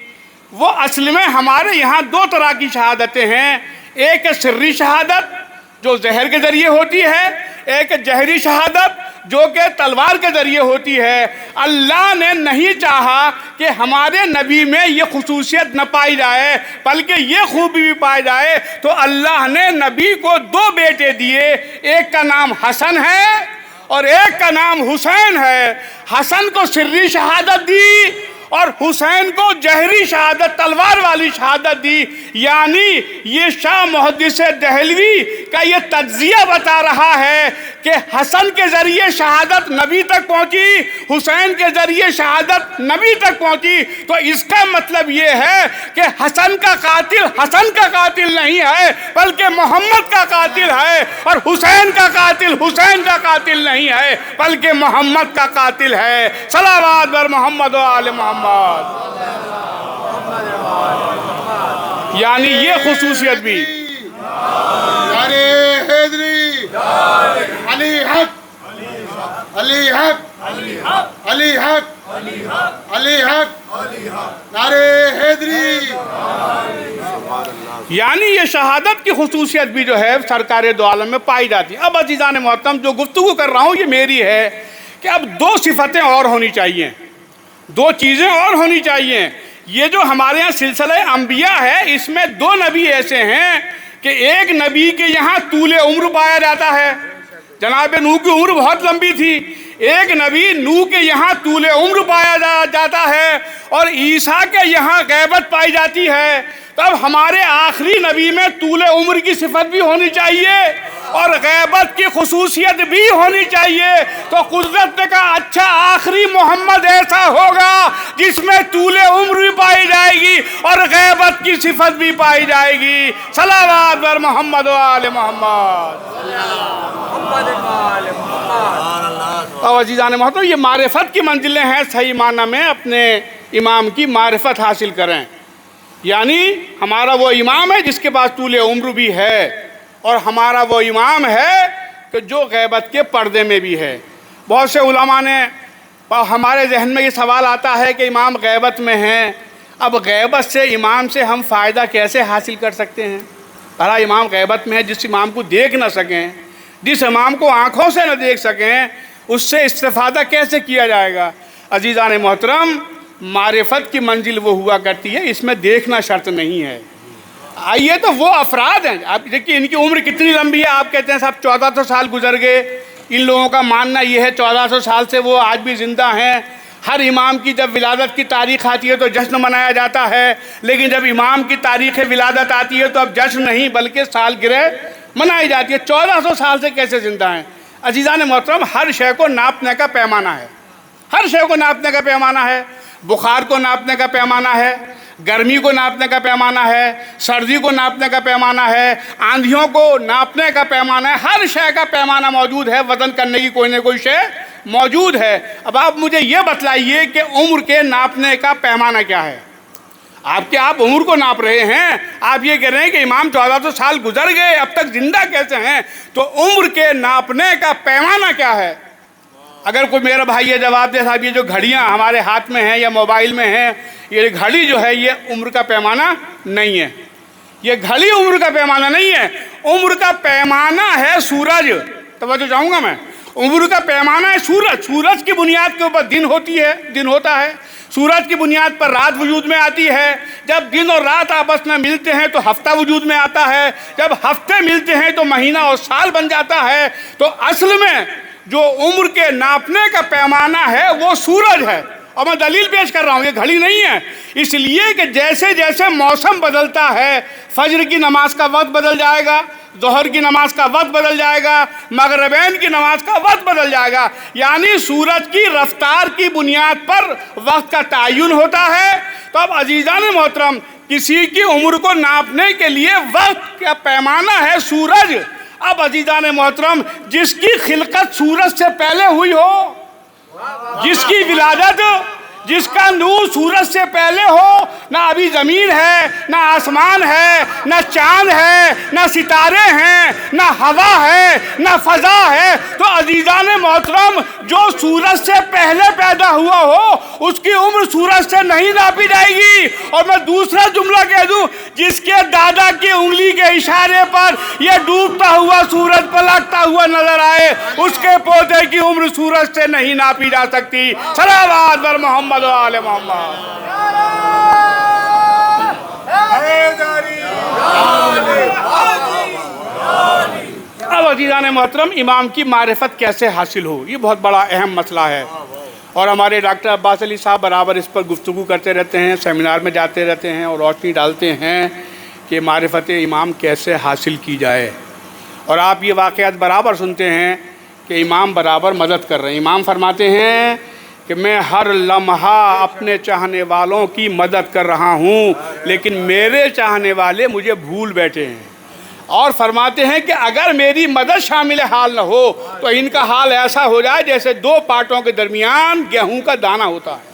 وہ اصل میں ہمارے یہاں دو طرح کی شہادتیں ہیں، ایک سری شہادت جو زہر کے ذریعے ہوتی ہے، ایک جہری شہادت جو کہ تلوار کے ذریعے ہوتی ہے۔ اللہ نے نہیں چاہا کہ ہمارے نبی میں یہ خصوصیت نہ پائی جائے بلکہ یہ خوبی بھی پائی جائے، تو اللہ نے نبی کو دو بیٹے دیے، ایک کا نام حسن ہے اور ایک کا نام حسین ہے۔ حسن کو سری شہادت دی اور حسین کو جہری شہادت، تلوار والی شہادت دی۔ یعنی یہ شاہ محدث دہلوی کا یہ تجزیہ بتا رہا ہے کہ حسن کے ذریعے شہادت نبی تک پہنچی، حسین کے ذریعے شہادت نبی تک پہنچی، تو اس کا مطلب یہ ہے کہ حسن کا قاتل نہیں ہے بلکہ محمد کا قاتل ہے، اور حسین کا قاتل نہیں ہے بلکہ محمد کا قاتل ہے۔ صلوات بر محمد و آل محمد۔ یعنی یہ خصوصیت بھی نعرہ حیدری، علی حق، علی حق، علی حق، علی حق، نعرہ حیدری۔ یعنی یہ شہادت کی خصوصیت بھی جو ہے سرکار دو عالم میں پائی جاتی ہے۔ اب عزیزان محترم جو گفتگو کر رہا ہوں یہ میری ہے کہ اب دو صفتیں اور ہونی چاہیے، دو چیزیں اور ہونی چاہیے۔ یہ جو ہمارے یہاں سلسلہ انبیاء ہے اس میں دو نبی ایسے ہیں کہ ایک نبی کے یہاں طول عمر پایا جاتا ہے، جناب نوح کی عمر بہت لمبی تھی، ایک نبی نوح کے یہاں طول عمر پایا جاتا ہے اور عیسیٰ کے یہاں غیبت پائی جاتی ہے۔ تب ہمارے آخری نبی میں طول عمر کی صفت بھی ہونی چاہیے اور غیبت کی خصوصیت بھی ہونی چاہیے، تو قدرت نے کہا اچھا آخری محمد ایسا ہوگا جس میں طول عمر بھی پائی جائے گی اور غیبت کی صفت بھی پائی جائے گی۔ صلوات بر محمد و آل محمد۔ اور عزیزان محترم یہ معرفت کی منزلیں ہیں، صحیح معنی میں اپنے امام کی معرفت حاصل کریں۔ یعنی ہمارا وہ امام ہے جس کے پاس طول عمر بھی ہے، اور ہمارا وہ امام ہے کہ جو غیبت کے پردے میں بھی ہے۔ بہت سے علماء نے ہمارے ذہن میں یہ سوال آتا ہے کہ امام غیبت میں ہیں، اب غیبت سے امام سے ہم فائدہ کیسے حاصل کر سکتے ہیں؟ بھلا امام غیبت میں ہے، جس امام کو دیکھ نہ سکیں، جس امام کو آنکھوں سے نہ دیکھ سکیں، اس سے استفادہ کیسے کیا جائے گا؟ عزیزان محترم معرفت کی منزل وہ ہوا کرتی ہے، اس میں دیکھنا شرط نہیں ہے۔ آئیے تو وہ افراد ہیں، آپ دیکھیے ان کی عمر کتنی لمبی ہے، آپ کہتے ہیں صاحب 1400 سال گزر گئے، ان لوگوں کا ماننا یہ ہے 1400 سال سے وہ آج بھی زندہ ہیں۔ ہر امام کی جب ولادت کی تاریخ آتی ہے تو جشن منایا جاتا ہے، لیکن جب امام کی تاریخ ولادت آتی ہے تو اب جشن نہیں بلکہ سالگرہ منائی جاتی ہے۔ 1400 سال سے کیسے زندہ ہیں؟ عزیزان محترم، ہر شے کو ناپنے کا پیمانہ ہے، ہر شے کو ناپنے کا پیمانہ ہے۔ بخار کو ناپنے کا پیمانہ ہے، گرمی کو ناپنے کا پیمانہ ہے، سردی کو ناپنے کا پیمانہ ہے، آندھیوں کو ناپنے کا پیمانہ ہے، ہر شے کا پیمانہ موجود ہے، وزن کرنے کی کوئی نہ کوئی شے موجود ہے۔ اب آپ مجھے یہ بتلائیے کہ عمر کے ناپنے کا پیمانہ کیا ہے؟ آپ عمر کو ناپ رہے ہیں، آپ یہ کہہ رہے ہیں کہ امام 1400 سال گزر گئے، اب تک زندہ کیسے ہیں؟ تو عمر کے ناپنے کا پیمانہ کیا ہے؟ اگر کوئی میرا بھائی یہ جواب دے صاحب یہ جو گھڑیاں ہمارے ہاتھ میں ہیں یا موبائل میں ہیں، یہ گھڑی جو ہے یہ عمر کا پیمانہ نہیں ہے، یہ گھڑی عمر کا پیمانہ نہیں ہے، عمر کا پیمانہ ہے سورج۔ توجہ چاہوں گا میں، عمر کا پیمانہ ہے سورج۔ سورج کی بنیاد کے اوپر دن ہوتا ہے، سورج کی بنیاد پر رات وجود میں آتی ہے، جب دن اور رات آپس میں ملتے ہیں تو ہفتہ وجود میں آتا ہے، جب ہفتے ملتے ہیں تو مہینہ اور سال بن جاتا ہے۔ تو اصل میں جو عمر کے ناپنے کا پیمانہ ہے وہ سورج ہے، اور میں دلیل پیش کر رہا ہوں، یہ گھڑی نہیں ہے۔ اس لیے کہ جیسے جیسے موسم بدلتا ہے، فجر کی نماز کا وقت بدل جائے گا، ظہر کی نماز کا وقت بدل جائے گا، مغربین کی نماز کا وقت بدل جائے گا، یعنی سورج کی رفتار کی بنیاد پر وقت کا تعین ہوتا ہے۔ تو اب عزیزان محترم، کسی کی عمر کو ناپنے کے لیے وقت کا پیمانہ ہے سورج۔ اب عزیزان محترم، جس کی خلقت سورج سے پہلے ہوئی ہو، جس کی ولادت، جس کا نور سورج سے پہلے ہو، نہ ابھی زمین ہے، نہ آسمان ہے، نہ چاند ہے، نہ ستارے ہیں، نہ ہوا ہے، نہ فضا ہے، تو عزیزان محترم جو سورج سے پہلے پیدا ہوا ہو اس کی عمر سورج سے نہیں ناپی جائے گی۔ اور میں دوسرا جملہ کہہ دوں، جس کے دادا کی انگلی کے اشارے پر یہ ڈوبتا ہوا سورج پلٹتا ہوا نظر آئے، اس کے پودے کی عمر سورج سے نہیں ناپی جا سکتی۔ صلوات بر محمد و آل محمد۔ اب عزیزان محترم، امام کی معرفت کیسے حاصل ہو، یہ بہت بڑا اہم مسئلہ ہے، اور ہمارے ڈاکٹر عباس علی صاحب برابر اس پر گفتگو کرتے رہتے ہیں، سیمینار میں جاتے رہتے ہیں اور روشنی ڈالتے ہیں کہ معرفت امام کیسے حاصل کی جائے۔ اور آپ یہ واقعات برابر سنتے ہیں کہ امام برابر مدد کر رہے ہیں۔ امام فرماتے ہیں کہ میں ہر لمحہ اپنے چاہنے والوں کی مدد کر رہا ہوں، لیکن میرے چاہنے والے مجھے بھول بیٹھے ہیں، اور فرماتے ہیں کہ اگر میری مدد شامل حال نہ ہو تو ان کا حال ایسا ہو جائے جیسے دو پاٹوں کے درمیان گیہوں کا دانہ ہوتا ہے۔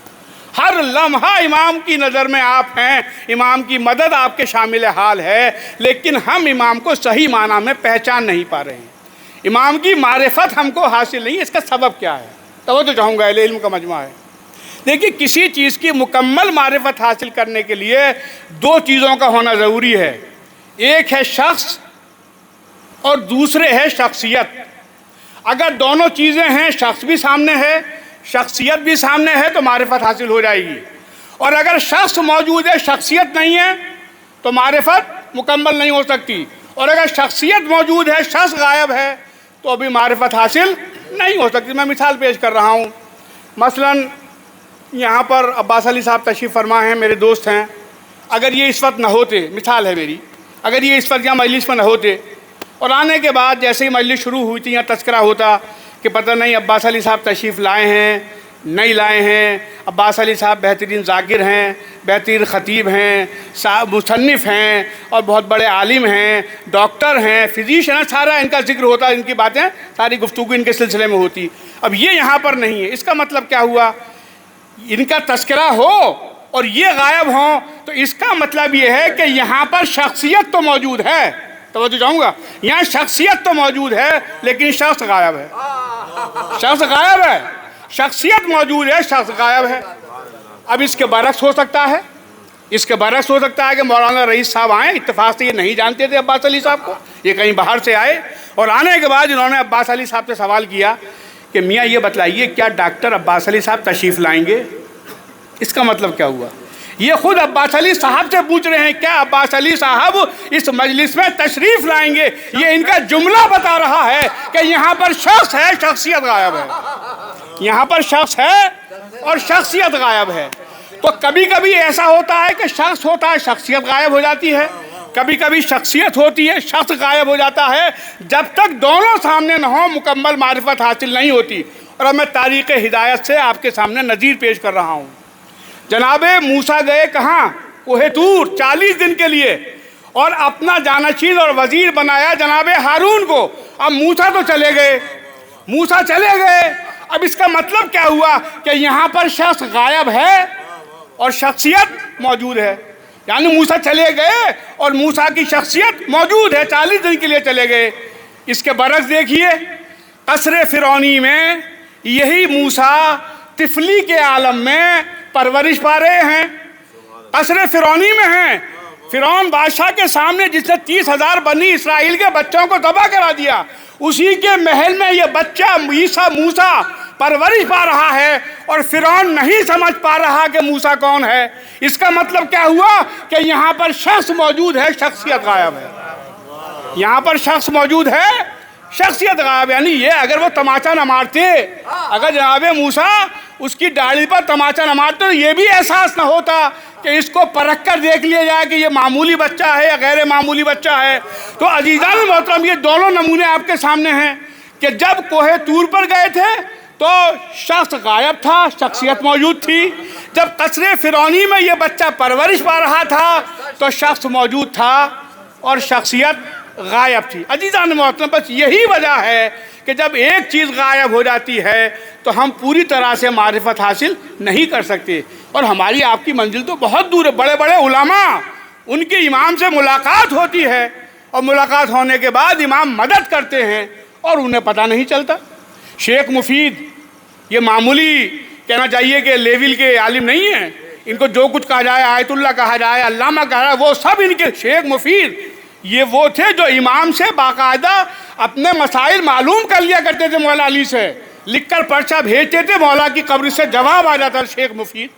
ہر لمحہ امام کی نظر میں آپ ہیں، امام کی مدد آپ کے شامل حال ہے، لیکن ہم امام کو صحیح معنی میں پہچان نہیں پا رہے ہیں، امام کی معرفت ہم کو حاصل نہیں۔ اس کا سبب کیا ہے؟ توجہ چاہوں گا، اہل علم کا مجمع ہے۔ دیکھیے، کسی چیز کی مکمل معرفت حاصل کرنے کے لیے دو چیزوں کا ہونا ضروری ہے، ایک ہے شخص اور دوسرے ہے شخصیت۔ اگر دونوں چیزیں ہیں، شخص بھی سامنے ہے، شخصیت بھی سامنے ہے، تو معرفت حاصل ہو جائے گی۔ اور اگر شخص موجود ہے، شخصیت نہیں ہے، تو معرفت مکمل نہیں ہو سکتی۔ اور اگر شخصیت موجود ہے، شخص غائب ہے، تو ابھی معرفت حاصل نہیں ہو سکتی۔ میں مثال پیش کر رہا ہوں، مثلا یہاں پر عباس علی صاحب تشریف فرما ہیں، میرے دوست ہیں، اگر یہ اس وقت نہ ہوتے، مثال ہے میری، اگر یہ اس وقت یہاں مجلس میں نہ ہوتے، اور آنے کے بعد جیسے ہی مجلس شروع ہوئی تھی، یہاں تذکرہ ہوتا کہ پتہ نہیں عباس علی صاحب تشریف لائے ہیں نہیں لائے ہیں، عباس علی صاحب بہترین ذاکر ہیں، بہترین خطیب ہیں، مصنف ہیں، اور بہت بڑے عالم ہیں، ڈاکٹر ہیں، فزیشین ہیں، سارا ان کا ذکر ہوتا، ان کی باتیں ساری گفتگو ان کے سلسلے میں ہوتی۔ اب یہ یہاں پر نہیں ہے، اس کا مطلب کیا ہوا؟ ان کا تذکرہ ہو اور یہ غائب ہوں، تو اس کا مطلب یہ ہے کہ یہاں پر شخصیت تو موجود ہے۔ توجہ چاہوں گا، یہاں شخصیت تو موجود ہے لیکن شخص غائب ہے، شخص غائب ہے، شخصیت موجود ہے، شخص غائب ہے۔ اب اس کے برعکس ہو سکتا ہے، اس کے برعکس ہو سکتا ہے کہ مولانا رئیس صاحب آئیں، اتفاق سے یہ نہیں جانتے تھے عباس علی صاحب کو، یہ کہیں باہر سے آئے، اور آنے کے بعد انہوں نے عباس علی صاحب سے سوال کیا کہ میاں یہ بتلائیے کیا ڈاکٹر عباس علی صاحب تشریف لائیں گے؟ اس کا مطلب کیا ہوا؟ یہ خود عباس علی صاحب سے پوچھ رہے ہیں کیا عباس علی صاحب اس مجلس میں تشریف لائیں گے؟ یہ ان کا جملہ بتا رہا ہے کہ یہاں پر شخص ہے، شخصیت غائب ہے، یہاں پر شخص ہے اور شخصیت غائب ہے. تو کبھی کبھی ایسا ہوتا ہے کہ شخص ہوتا ہے شخصیت غائب ہو جاتی ہے, کبھی کبھی شخصیت ہوتی ہے شخص غائب ہو جاتا ہے. جب تک دونوں سامنے نہ ہوں مکمل معرفت حاصل نہیں ہوتی. اور اب میں تاریخ ہدایت سے آپ کے سامنے نظیر پیش کر رہا ہوں. جناب موسیٰ گئے کہاں؟ کوہ طور 40 دن کے لیے, اور اپنا جانشین اور وزیر بنایا جناب ہارون کو. اب موسیٰ تو چلے گئے, موسیٰ چلے گئے. اب اس کا مطلب کیا ہوا کہ یہاں پر شخص غائب ہے اور شخصیت موجود ہے. یعنی موسیٰ چلے گئے اور موسیٰ کی شخصیت موجود ہے, 40 دن کے لیے چلے گئے. اس کے برعکس دیکھیے قصر فرعونی میں یہی موسیٰ طفلی کے عالم میں پرورش پا رہے ہیں, قصر فرعونی میں ہیں. فرعون بادشاہ کے سامنے جس نے 30,000 بنی اسرائیل کے بچوں کو تباہ کرا دیا, اسی کے محل میں یہ بچہ عیسیٰ موسیٰ پرورش پا رہا ہے, اور فرعون نہیں سمجھ پا رہا کہ موسیٰ کون ہے. اس کا مطلب کیا ہوا کہ یہاں پر شخص موجود ہے, شخصیت غائب ہے. یہاں پر شخص موجود ہے, شخصیت غائب. یعنی یہ اگر وہ تماچا نہ مارتے, اگر جناب موسیٰ اس کی داڑھی پر تماچا نہ مارتے تو یہ بھی احساس نہ ہوتا کہ اس کو پرکھ کر دیکھ لیا جائے کہ یہ معمولی بچہ ہے یا غیر معمولی بچہ ہے. تو عزیزان محترم یہ دونوں نمونے آپ کے سامنے ہیں کہ جب کوہ طور پر گئے تھے تو شخص غائب تھا, شخصیت موجود تھی. جب قصر فرعونی میں یہ بچہ پرورش پا رہا تھا تو شخص موجود تھا اور شخصیت غائب تھی. عزیزان محترم بس یہی وجہ ہے کہ جب ایک چیز غائب ہو جاتی ہے تو ہم پوری طرح سے معرفت حاصل نہیں کر سکتے. اور ہماری آپ کی منزل تو بہت دور ہے. بڑے بڑے علماء ان کے امام سے ملاقات ہوتی ہے, اور ملاقات ہونے کے بعد امام مدد کرتے ہیں اور انہیں پتہ نہیں چلتا. شیخ مفید یہ معمولی کہنا چاہیے کہ لیول کے عالم نہیں ہیں. ان کو جو کچھ کہا جائے, آیت اللہ کہا جائے, علامہ کہا جائے, وہ سب ان کے. شیخ مفید یہ وہ تھے جو امام سے باقاعدہ اپنے مسائل معلوم کر لیا کرتے تھے, مولا علی سے لکھ کر پرچہ بھیجتے تھے, مولا کی قبر سے جواب آ جاتا تھا. شیخ مفید.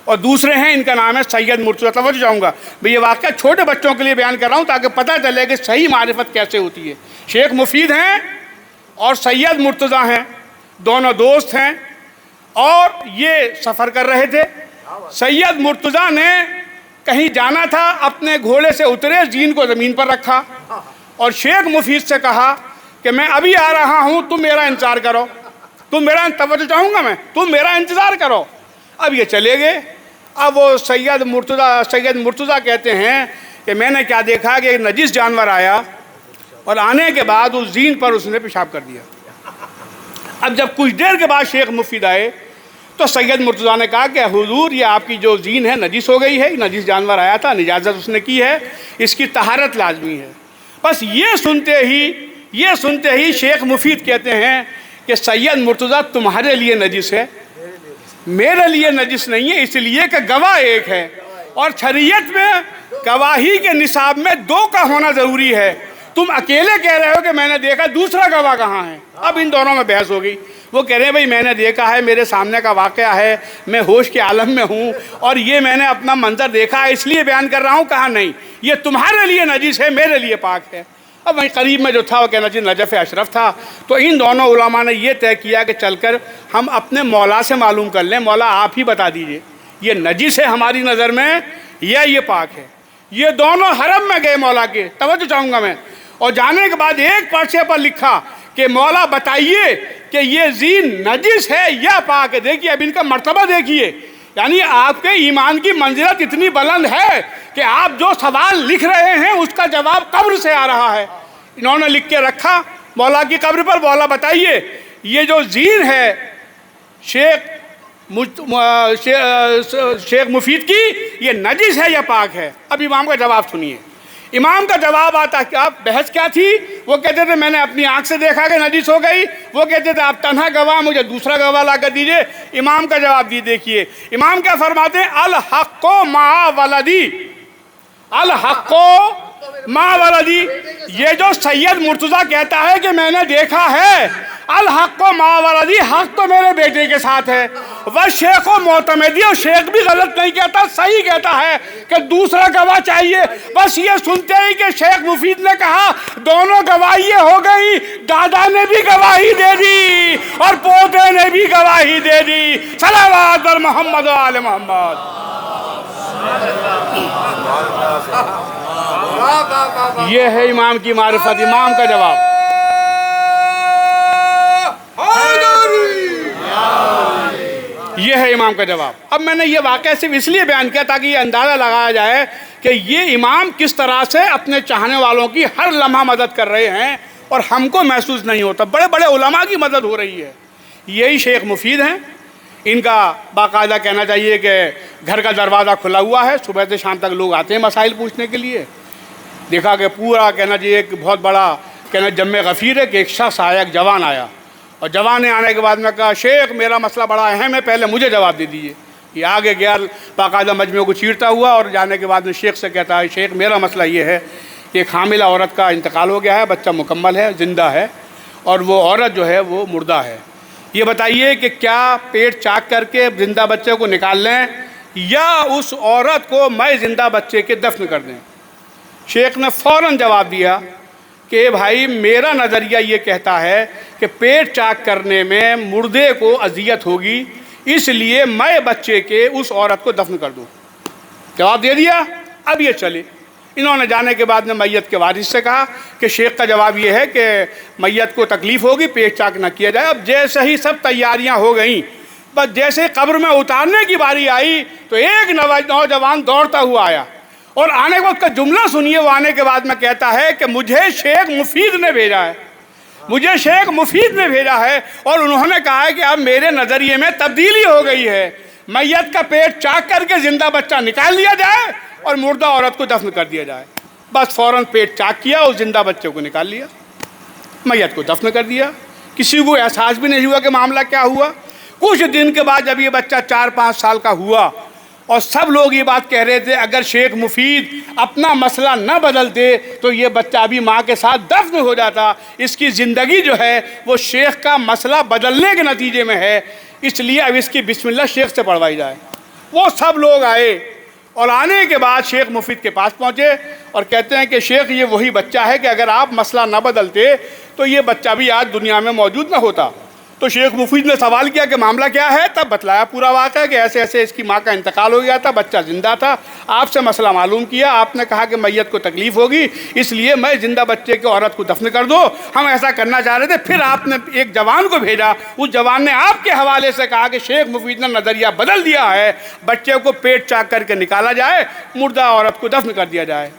اور دوسرے ہیں ان کا نام ہے سید مرتضیٰ. توجہ چاہوں گا بھئی یہ واقعہ چھوٹے بچوں کے لیے بیان کر رہا ہوں تاکہ پتہ چلے کہ صحیح معرفت کیسے ہوتی ہے. شیخ مفید ہیں اور سید مرتضیٰ ہیں, دونوں دوست ہیں, اور یہ سفر کر رہے تھے. سید مرتضیٰ نے کہیں جانا تھا, اپنے گھوڑے سے اترے, زین کو زمین پر رکھا اور شیخ مفید سے کہا کہ میں ابھی آ رہا ہوں, تم میرا انتظار کرو. تم میرا توجہ چاہوں گا میں, تم میرا انتظار کرو. اب یہ چلے گئے. اب وہ سید مرتضیٰ کہتے ہیں کہ میں نے کیا دیکھا کہ ایک نجس جانور آیا اور آنے کے بعد اس زین پر اس نے پیشاب کر دیا. اب جب کچھ دیر کے بعد شیخ مفید آئے تو سید مرتضیٰ نے کہا کہ حضور یہ آپ کی جو زین ہے نجس ہو گئی ہے, نجس جانور آیا تھا, نجاست اس نے کی ہے, اس کی طہارت لازمی ہے. بس یہ سنتے ہی شیخ مفید کہتے ہیں کہ سید مرتضیٰ تمہارے لیے نجس ہے, میرے لیے نجس نہیں ہے, اس لیے کہ گواہ ایک ہے, اور شریعت میں گواہی کے نصاب میں 2 کا ہونا ضروری ہے. تم اکیلے کہہ رہے ہو کہ میں نے دیکھا, دوسرا گواہ کہاں ہے؟ اب ان دونوں میں بحث ہو گئی. وہ کہہ رہے ہیں بھئی میں نے دیکھا ہے, میرے سامنے کا واقعہ ہے, میں ہوش کے عالم میں ہوں, اور یہ میں نے اپنا منظر دیکھا ہے اس لیے بیان کر رہا ہوں. کہا نہیں, یہ تمہارے لیے نجس ہے, میرے لیے پاک ہے. اب وہیں قریب میں جو تھا وہ کہنا چاہیے نجف اشرف تھا. تو ان دونوں علماء نے یہ طے کیا کہ چل کر ہم اپنے مولا سے معلوم کر لیں, مولا آپ ہی بتا دیجئے یہ نجس ہے ہماری نظر میں یا یہ پاک ہے. یہ دونوں حرم میں گئے مولا کے, توجہ چاہوں گا میں, اور جانے کے بعد ایک پرچے پر لکھا کہ مولا بتائیے کہ یہ زین نجس ہے یا پاک ہے. دیکھیے اب ان کا مرتبہ دیکھیے, یعنی آپ کے ایمان کی منزلت اتنی بلند ہے کہ آپ جو سوال لکھ رہے ہیں اس کا جواب قبر سے آ رہا ہے. انہوں نے لکھ کے رکھا مولا کی قبر پر, مولا بتائیے یہ جو زین ہے شیخ مفید کی, یہ نجس ہے یا پاک ہے؟ اب امام کا جواب سنیے. امام کا جواب آتا کہ آپ بحث کیا تھی؟ وہ کہتے تھے میں نے اپنی آنکھ سے دیکھا کہ نجس ہو گئی. وہ کہتے تھے آپ تنہا گواہ, مجھے دوسرا گواہ لا کر دیجئے. امام کا جواب دیکھیے امام کیا فرماتے ہیں, الحق مع ولدی, الحق ماں ولدی، یہ جو سید مرتضیٰ کہتا ہے کہ میں نے دیکھا ہے، الحق و ماں ولدی، حق تو میرے بیٹے کے ساتھ ہے، وہ شیخ و معتمدی، اور شیخ بھی غلط نہیں کہتا، صحیح کہتا ہے کہ دوسرا گواہ چاہیے۔ بس یہ سنتے ہی کہ شیخ مفید نے کہا دونوں گواہی ہو گئی، دادا نے بھی گواہی دے دی اور پوتے نے بھی گواہی دے دی۔ صلوات بر محمد و آل محمد۔ یہ ہے امام کی معرفت، امام کا جواب۔ یہ ہے امام کا جواب۔ اب میں نے یہ واقعہ صرف اس لیے بیان کیا تاکہ یہ اندازہ لگایا جائے کہ یہ امام کس طرح سے اپنے چاہنے والوں کی ہر لمحہ مدد کر رہے ہیں اور ہم کو محسوس نہیں ہوتا۔ بڑے بڑے علماء کی مدد ہو رہی ہے۔ یہی شیخ مفید ہیں، ان کا باقاعدہ کہنا چاہیے کہ گھر کا دروازہ کھلا ہوا ہے، صبح سے شام تک لوگ آتے ہیں مسائل پوچھنے کے لیے۔ دیکھا کہ پورا کہنا چاہیے ایک بہت بڑا کہنا جمع غفیر ہے کہ ایک شخص آیا، ایک جوان آیا، اور جوان نے آنے کے بعد میں کہا شیخ میرا مسئلہ بڑا اہم ہے، پہلے مجھے جواب دے دیجیے۔ یہ آگے گیا باقاعدہ مجمع کو چیرتا ہوا اور جانے کے بعد میں شیخ سے کہتا ہے شیخ میرا مسئلہ یہ ہے کہ ایک حاملہ عورت کا انتقال ہو گیا ہے، بچہ مکمل ہے، زندہ ہے، اور وہ عورت جو ہے وہ مردہ ہے۔ یہ بتائیے کہ کیا پیٹ چاک کر کے زندہ بچے کو نکال لیں یا اس عورت کو میں زندہ بچے کے دفن کر دیں؟ شیخ نے فوراً جواب دیا کہ بھائی میرا نظریہ یہ کہتا ہے کہ پیٹ چاک کرنے میں مردے کو اذیت ہوگی، اس لیے میں بچے کے اس عورت کو دفن کر دوں۔ جواب دے دیا۔ اب یہ چلے، انہوں نے جانے کے بعد میں میت کے وارث سے کہا کہ شیخ کا جواب یہ ہے کہ میت کو تکلیف ہوگی، پیٹ چاک نہ کیا جائے۔ اب جیسے ہی سب تیاریاں ہو گئیں، بس جیسے قبر میں اتارنے کی باری آئی تو ایک نوجوان دوڑتا ہوا آیا، اور آنے کے بعد کا جملہ سنیے، وہ آنے کے بعد میں کہتا ہے کہ مجھے شیخ مفید نے بھیجا ہے، مجھے شیخ مفید نے بھیجا ہے، اور انہوں نے کہا ہے کہ اب میرے نظریے میں تبدیلی ہو گئی ہے، میت کا پیٹ چاک کر کے زندہ بچہ نکال لیا جائے اور مردہ عورت کو دفن کر دیا جائے۔ بس فوراً پیٹ چاک کیا اور زندہ بچے کو نکال لیا، میت کو دفن کر دیا۔ کسی کو احساس بھی نہیں ہوا کہ معاملہ کیا ہوا۔ کچھ دن کے بعد جب یہ بچہ 4-5 سال کا ہوا اور سب لوگ یہ بات کہہ رہے تھے اگر شیخ مفید اپنا مسئلہ نہ بدلتے تو یہ بچہ ابھی ماں کے ساتھ دفن ہو جاتا، اس کی زندگی جو ہے وہ شیخ کا مسئلہ بدلنے کے نتیجے میں ہے، اس لیے اب اس کی بسم اللہ شیخ سے پڑھوائی جائے۔ وہ سب لوگ آئے اور آنے کے بعد شیخ مفید کے پاس پہنچے اور کہتے ہیں کہ شیخ یہ وہی بچہ ہے کہ اگر آپ مسئلہ نہ بدلتے تو یہ بچہ بھی آج دنیا میں موجود نہ ہوتا۔ تو شیخ مفید نے سوال کیا کہ معاملہ کیا ہے، تب بتلایا پورا واقعہ کہ ایسے ایسے اس کی ماں کا انتقال ہو گیا تھا، بچہ زندہ تھا، آپ سے مسئلہ معلوم کیا، آپ نے کہا کہ میت کو تکلیف ہوگی اس لیے میں زندہ بچے کی عورت کو دفن کر دو، ہم ایسا کرنا چاہ رہے تھے، پھر آپ نے ایک جوان کو بھیجا، اس جوان نے آپ کے حوالے سے کہا کہ شیخ مفید نے نظریہ بدل دیا ہے، بچے کو پیٹ چاک کر کے نکالا جائے، مردہ عورت کو دفن کر دیا جائے۔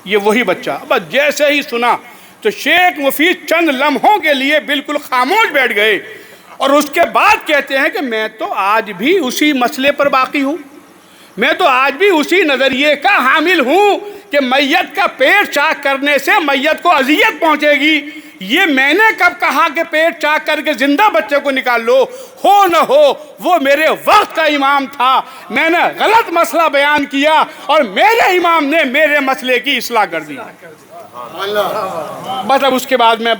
یہ وہی بچہ۔ بس جیسے ہی سنا تو شیخ مفید چند لمحوں کے لیے بالکل خاموش بیٹھ گئے، اور اس کے بعد کہتے ہیں کہ میں تو آج بھی اسی مسئلے پر باقی ہوں، میں تو آج بھی اسی نظریے کا حامل ہوں کہ میت کا پیٹ چاک کرنے سے میت کو اذیت پہنچے گی۔ یہ میں نے کب کہا کہ پیٹ چاک کر کے زندہ بچے کو نکال لو؟ ہو نہ ہو وہ میرے وقت کا امام تھا، میں نے غلط مسئلہ بیان کیا اور میرے امام نے میرے مسئلے کی اصلاح کر دی۔ بس اب اس کے بعد میں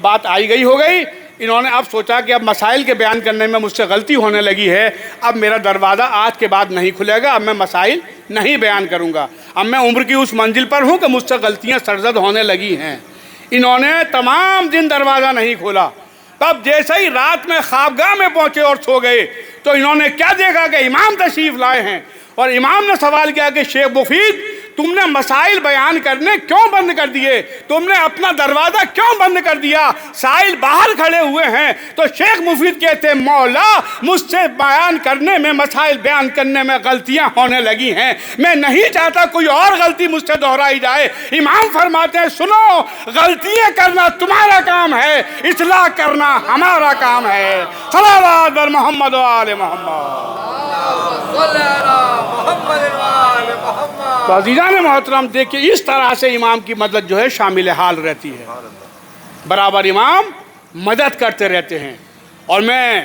بات آئی گئی ہو گئی، انہوں نے اب سوچا کہ اب مسائل کے بیان کرنے میں مجھ سے غلطی ہونے لگی ہے، اب میرا دروازہ آج کے بعد نہیں کھلے گا، اب میں مسائل نہیں بیان کروں گا، اب میں عمر کی اس منزل پر ہوں کہ مجھ سے غلطیاں سرزد ہونے لگی ہیں۔ انہوں نے تمام دن دروازہ نہیں کھولا، تب جیسے ہی رات میں خوابگاہ میں پہنچے اور سو گئے تو انہوں نے کیا دیکھا کہ امام تشریف لائے ہیں، اور امام نے سوال کیا کہ شیخ مفید تم نے مسائل بیان کرنے کیوں بند کر دیے، تم نے اپنا دروازہ کیوں بند کر دیا، سائل باہر کھڑے ہوئے ہیں؟ تو شیخ مفید کہتے ہیں مولا مجھ سے بیان کرنے میں، مسائل بیان کرنے میں غلطیاں ہونے لگی ہیں، میں نہیں چاہتا کوئی اور غلطی مجھ سے دہرائی جائے۔ امام فرماتے ہیں سنو، غلطیاں کرنا تمہارا کام ہے، اصلاح کرنا ہمارا کام ہے۔ صلوات بر محمد و آل محمد۔ تو عزیزان محترم دیکھیے اس طرح سے امام کی مدد جو ہے شامل حال رہتی ہے، برابر امام مدد کرتے رہتے ہیں۔ اور میں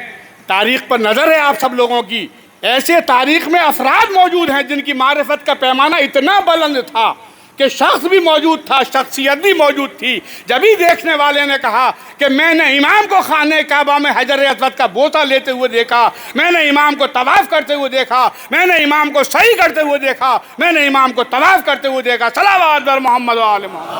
تاریخ پر نظر ہے آپ سب لوگوں کی، ایسے تاریخ میں افراد موجود ہیں جن کی معرفت کا پیمانہ اتنا بلند تھا کہ شخص بھی موجود تھا، شخصیت بھی موجود تھی. جبھی دیکھنے والے نے کہا کہ میں نے امام کو خانہ کعبہ میں حجر اسود کا بوسہ لیتے ہوئے دیکھا، میں نے امام کو طواف کرتے ہوئے دیکھا، میں نے امام کو سعی کرتے ہوئے دیکھا، میں نے امام کو طواف کرتے ہوئے دیکھا. صلوات بر محمد و آل محمد.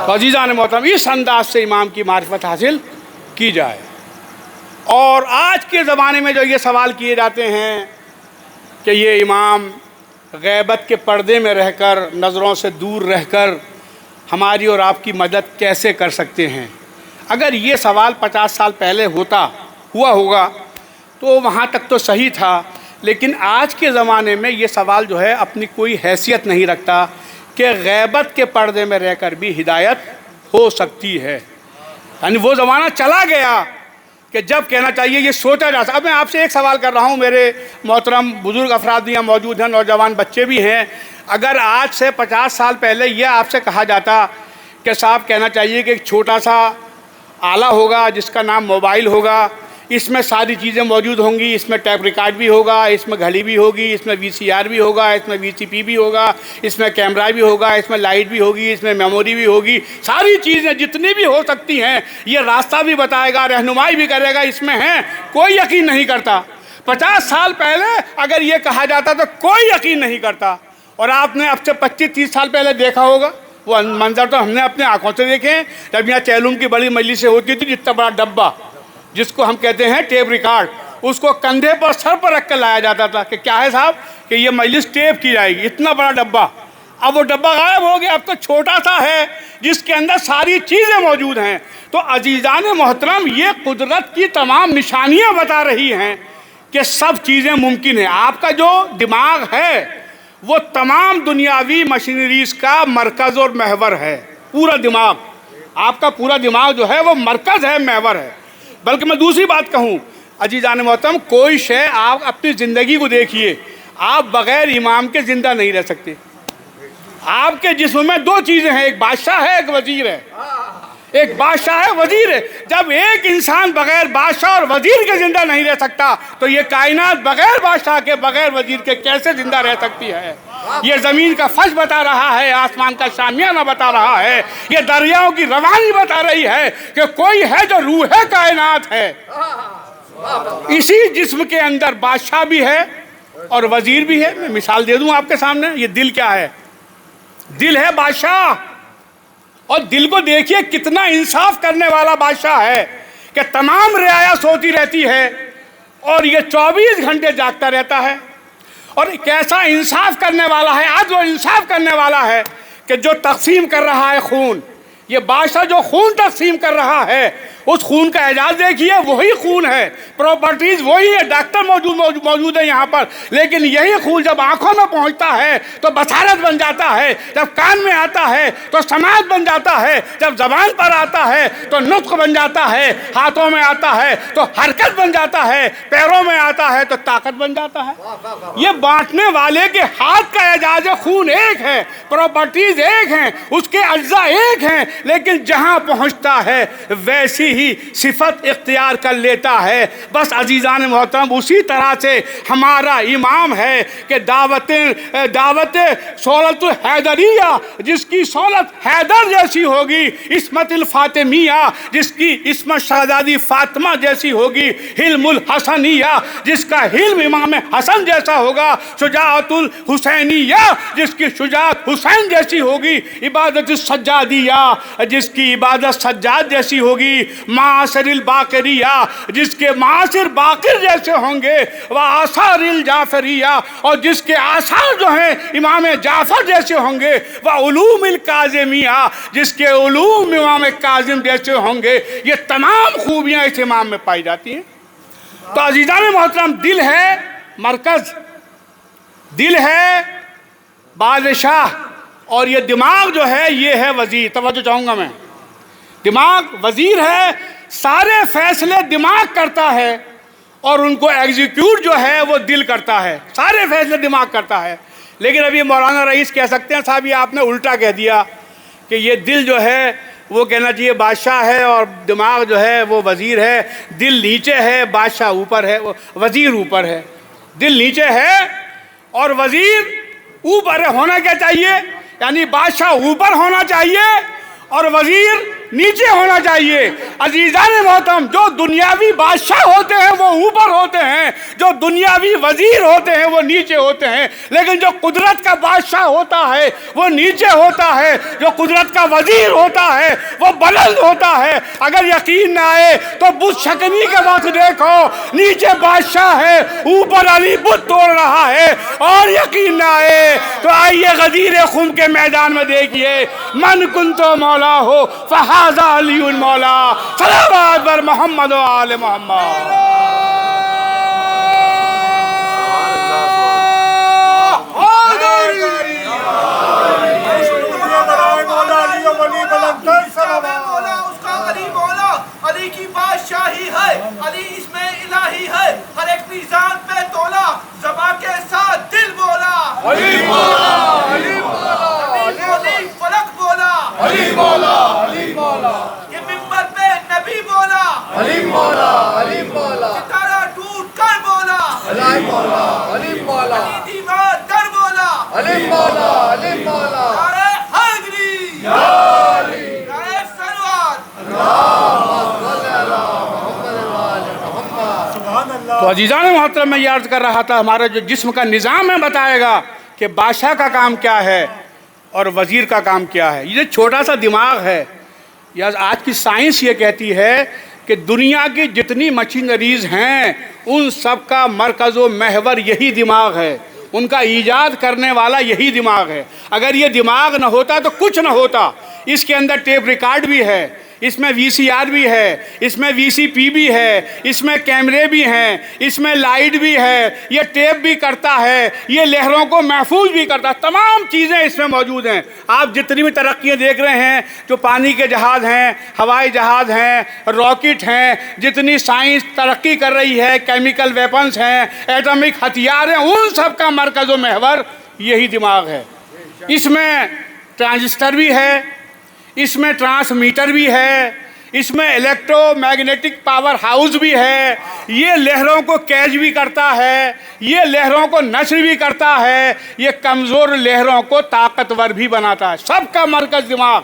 تو عزیزان محترم، اس انداز سے امام کی معرفت حاصل کی جائے. اور آج کے زمانے میں جو یہ سوال کیے جاتے ہیں کہ یہ امام غیبت کے پردے میں رہ کر، نظروں سے دور رہ کر ہماری اور آپ کی مدد کیسے کر سکتے ہیں، اگر یہ سوال 50 سال پہلے ہوا ہوگا تو وہاں تک تو صحیح تھا، لیکن آج کے زمانے میں یہ سوال جو ہے اپنی کوئی حیثیت نہیں رکھتا کہ غیبت کے پردے میں رہ کر بھی ہدایت ہو سکتی ہے. یعنی وہ زمانہ چلا گیا کہ جب کہنا چاہیے یہ سوچا جا سکتا. اب میں آپ سے ایک سوال کر رہا ہوں، میرے محترم بزرگ افراد بھی یہاں موجود ہیں، نوجوان بچے بھی ہیں. اگر آج سے 50 سال پہلے یہ آپ سے کہا جاتا کہ صاحب کہنا چاہیے کہ ایک چھوٹا سا آلہ ہوگا جس کا نام موبائل ہوگا، اس میں ساری چیزیں موجود ہوں گی، اس میں ٹیپ ریکارڈ بھی ہوگا، اس میں گھڑی بھی ہوگی، اس میں VCR بھی ہوگا، اس میں VCP بھی ہوگا، اس میں کیمرہ بھی ہوگا، اس میں لائٹ بھی ہوگی، اس میں میموری بھی ہوگی، ساری چیزیں جتنی بھی ہو سکتی ہیں یہ راستہ بھی بتائے گا، رہنمائی بھی کرے گا، اس میں ہیں. کوئی یقین نہیں کرتا. 50 سال پہلے اگر یہ کہا جاتا تو کوئی یقین نہیں کرتا. اور آپ نے اب سے 25-30 سال پہلے دیکھا ہوگا، وہ منظر تو ہم نے اپنے آنکھوں سے دیکھے ہیں. جب یہاں چیلوم کی بڑی مجلسیں ہوتی تھی، جتنا بڑا ڈبہ جس کو ہم کہتے ہیں ٹیپ ریکارڈ، اس کو کندھے پر سر پر رکھ کر لایا جاتا تھا کہ کیا ہے صاحب کہ یہ مجلس ٹیپ کی جائے گی. اتنا بڑا ڈبہ، اب وہ ڈبہ غائب ہو گیا، اب تو چھوٹا سا ہے جس کے اندر ساری چیزیں موجود ہیں. تو عزیزان محترم، یہ قدرت کی تمام نشانیاں بتا رہی ہیں کہ سب چیزیں ممکن ہیں. آپ کا جو دماغ ہے وہ تمام دنیاوی مشینریز کا مرکز اور محور ہے. پورا دماغ، آپ کا پورا دماغ جو ہے وہ مرکز ہے، محور ہے. بلکہ میں دوسری بات کہوں عزیزان محترم، کوئی شے آپ اپنی زندگی کو دیکھیے، آپ بغیر امام کے زندہ نہیں رہ سکتے. آپ کے جسم میں 2 چیزیں ہیں، ایک بادشاہ ہے، ایک وزیر ہے. ایک بادشاہ ہے، وزیر ہے. جب ایک انسان بغیر بادشاہ اور وزیر کے زندہ نہیں رہ سکتا تو یہ کائنات بغیر بادشاہ کے، بغیر وزیر کے کیسے زندہ رہ سکتی ہے؟ یہ زمین کا فرش بتا رہا ہے، آسمان کا شامیانہ بتا رہا ہے، یہ دریاؤں کی روانی بتا رہی ہے کہ کوئی ہے جو روح کائنات ہے. اسی جسم کے اندر بادشاہ بھی ہے اور وزیر بھی ہے. میں مثال دے دوں آپ کے سامنے. یہ دل کیا ہے؟ دل ہے بادشاہ. اور دل کو دیکھیے کتنا انصاف کرنے والا بادشاہ ہے کہ تمام رعایا سوتی رہتی ہے اور یہ 24 گھنٹے جاگتا رہتا ہے. اور کیسا انصاف کرنے والا ہے، آج وہ انصاف کرنے والا ہے کہ جو تقسیم کر رہا ہے خون، یہ بادشاہ جو خون تقسیم کر رہا ہے، اس خون کا اعجاز دیکھیے، وہی خون ہے، پراپرٹیز وہی ہے، ڈاکٹر موجود ہے یہاں پر، لیکن یہی خون جب آنکھوں میں پہنچتا ہے تو بصارت بن جاتا ہے، جب کان میں آتا ہے تو سماعت بن جاتا ہے، جب زبان پر آتا ہے تو نطق بن جاتا ہے، ہاتھوں میں آتا ہے تو حرکت بن جاتا ہے، پیروں میں آتا ہے تو طاقت بن جاتا ہے. یہ بانٹنے والے کے ہاتھ کا اعجاز ہے. خون ایک ہے، پراپرٹیز ایک ہیں، اس کے اجزاء ایک ہیں، لیکن جہاں پہنچتا ہے ویسی ہی صفت اختیار کر لیتا ہے. بس عزیزان محترم، اسی طرح سے ہمارا امام ہے کہ دعوت سولت الحیدریہ جس کی سولت حیدر جیسی ہوگی، عصمت الفاطمیہ جس کی عصمت شہزادی فاطمہ جیسی ہوگی، حلم الحسنیہ جس کا حلم امام حسن جیسا ہوگا، شجاعت الحسینیہ جس کی شجاعت حسین جیسی ہوگی، عبادت السجادیہ جس کی عبادت سجاد جیسی ہوگی، معاصر الباقریہ جس کے معاصر باقر جیسے ہوں گے، وآثار الجعفریہ اور جس کے آثار جو ہیں امام جعفر جیسے ہوں گے، وعلوم الکاظمیہ جس کے علوم امام کاظم جیسے ہوں گے. یہ تمام خوبیاں اس امام میں پائی جاتی ہیں. تو عزیزان محترم، دل ہے مرکز، دل ہے بادشاہ، اور یہ دماغ جو ہے یہ ہے وزیر. توجہ چاہوں گا میں، دماغ وزیر ہے، سارے فیصلے دماغ کرتا ہے اور ان کو ایگزیکیوٹ جو ہے وہ دل کرتا ہے. سارے فیصلے دماغ کرتا ہے. لیکن ابھی مولانا رئیس کہہ سکتے ہیں صاحب یہ آپ نے الٹا کہہ دیا کہ یہ دل جو ہے وہ کہنا چاہیے بادشاہ ہے اور دماغ جو ہے وہ وزیر ہے. دل نیچے ہے، بادشاہ اوپر ہے، وزیر اوپر ہے. دل نیچے ہے اور وزیر اوپر ہونا کیا چاہیے، یعنی بادشاہ اوپر ہونا چاہیے اور وزیر نیچے ہونا چاہیے۔ عزیزان محترم، جو دنیاوی بادشاہ ہوتے ہیں وہ اوپر ہوتے ہیں، جو دنیاوی وزیر ہوتے ہیں وہ نیچے ہوتے ہیں، لیکن جو قدرت کا بادشاہ ہوتا ہے وہ نیچے ہوتا ہے، جو قدرت کا وزیر ہوتا ہے وہ بلند ہوتا ہے۔ اگر یقین نہ آئے تو بت شکنی کے وقت دیکھو، نیچے بادشاہ ہے، اوپر علی بت توڑ رہا ہے۔ اور یقین نہ آئے تو آئیے غدیر خم کے میدان میں دیکھیے، من کنتو مولا ہو فہذا علی المولا، صلوات بر محمد و آل محمد۔ علی کی بادشاہی ہے، علی اس میں الہی ہے، ہر ایک میزان پہ تولا، زباں کے ساتھ دل بولا، علی مولا، علی مولا، علی فلک بولا، علی مولا، علی مولا، یہ منبر پہ نبی بولا، علی مولا، علی مولا، ستارہ ٹوٹ کر بولا، علی مولا، علی مولا، علی دیوار کر بولا، علی مولا، علی مولا، نعرہ حیدری، یا علی، نعرہ سلوات، تو عزیزان محترم، میں یہ عرض کر رہا تھا، ہمارا جو جسم کا نظام ہے بتائے گا کہ بادشاہ کا کام کیا ہے اور وزیر کا کام کیا ہے۔ یہ چھوٹا سا دماغ ہے، یا آج کی سائنس یہ کہتی ہے کہ دنیا کی جتنی مشینریز ہیں ان سب کا مرکز و محور یہی دماغ ہے، ان کا ایجاد کرنے والا یہی دماغ ہے۔ اگر یہ دماغ نہ ہوتا تو کچھ نہ ہوتا۔ اس کے اندر ٹیپ ریکارڈ بھی ہے، اس میں وی سی آر بھی ہے، اس میں وی سی پی بھی ہے، اس میں کیمرے بھی ہیں، اس میں لائٹ بھی ہے، یہ ٹیپ بھی کرتا ہے، یہ لہروں کو محفوظ بھی کرتا ہے، تمام چیزیں اس میں موجود ہیں۔ آپ جتنی بھی ترقیاں دیکھ رہے ہیں، جو پانی کے جہاز ہیں، ہوائی جہاز ہیں، راکٹ ہیں، جتنی سائنس ترقی کر رہی ہے، کیمیکل ویپنز ہیں، ایٹمک ہتھیار ہیں، ان سب کا مرکز و محور یہی دماغ ہے۔ اس میں ٹرانزسٹر بھی ہے، اس میں ٹرانسمیٹر بھی ہے، اس میں الیکٹرو میگنیٹک پاور ہاؤس بھی ہے، یہ لہروں کو کیچ بھی کرتا ہے، یہ لہروں کو نشر بھی کرتا ہے، یہ کمزور لہروں کو طاقتور بھی بناتا ہے، سب کا مرکز دماغ۔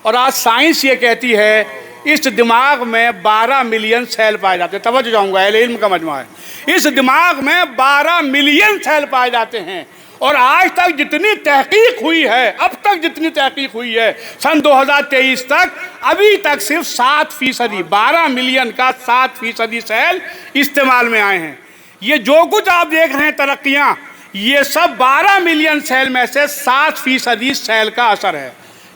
اور آج سائنس یہ کہتی ہے اس دماغ میں 12 ملین سیل پائے جاتے ہیں۔ توجہ چاہوں گا، اہل علم کا مجموعہ ہے، اس دماغ میں 12 ملین سیل پائے جاتے ہیں۔ اور آج تک جتنی تحقیق ہوئی ہے، اب تک جتنی تحقیق ہوئی ہے، سن 2023 تک، ابھی تک صرف 7%، 12 ملین کا 7% سیل استعمال میں آئے ہیں۔ یہ جو کچھ آپ دیکھ رہے ہیں ترقیاں، یہ سب 12 ملین سیل میں سے 7% سیل کا اثر ہے۔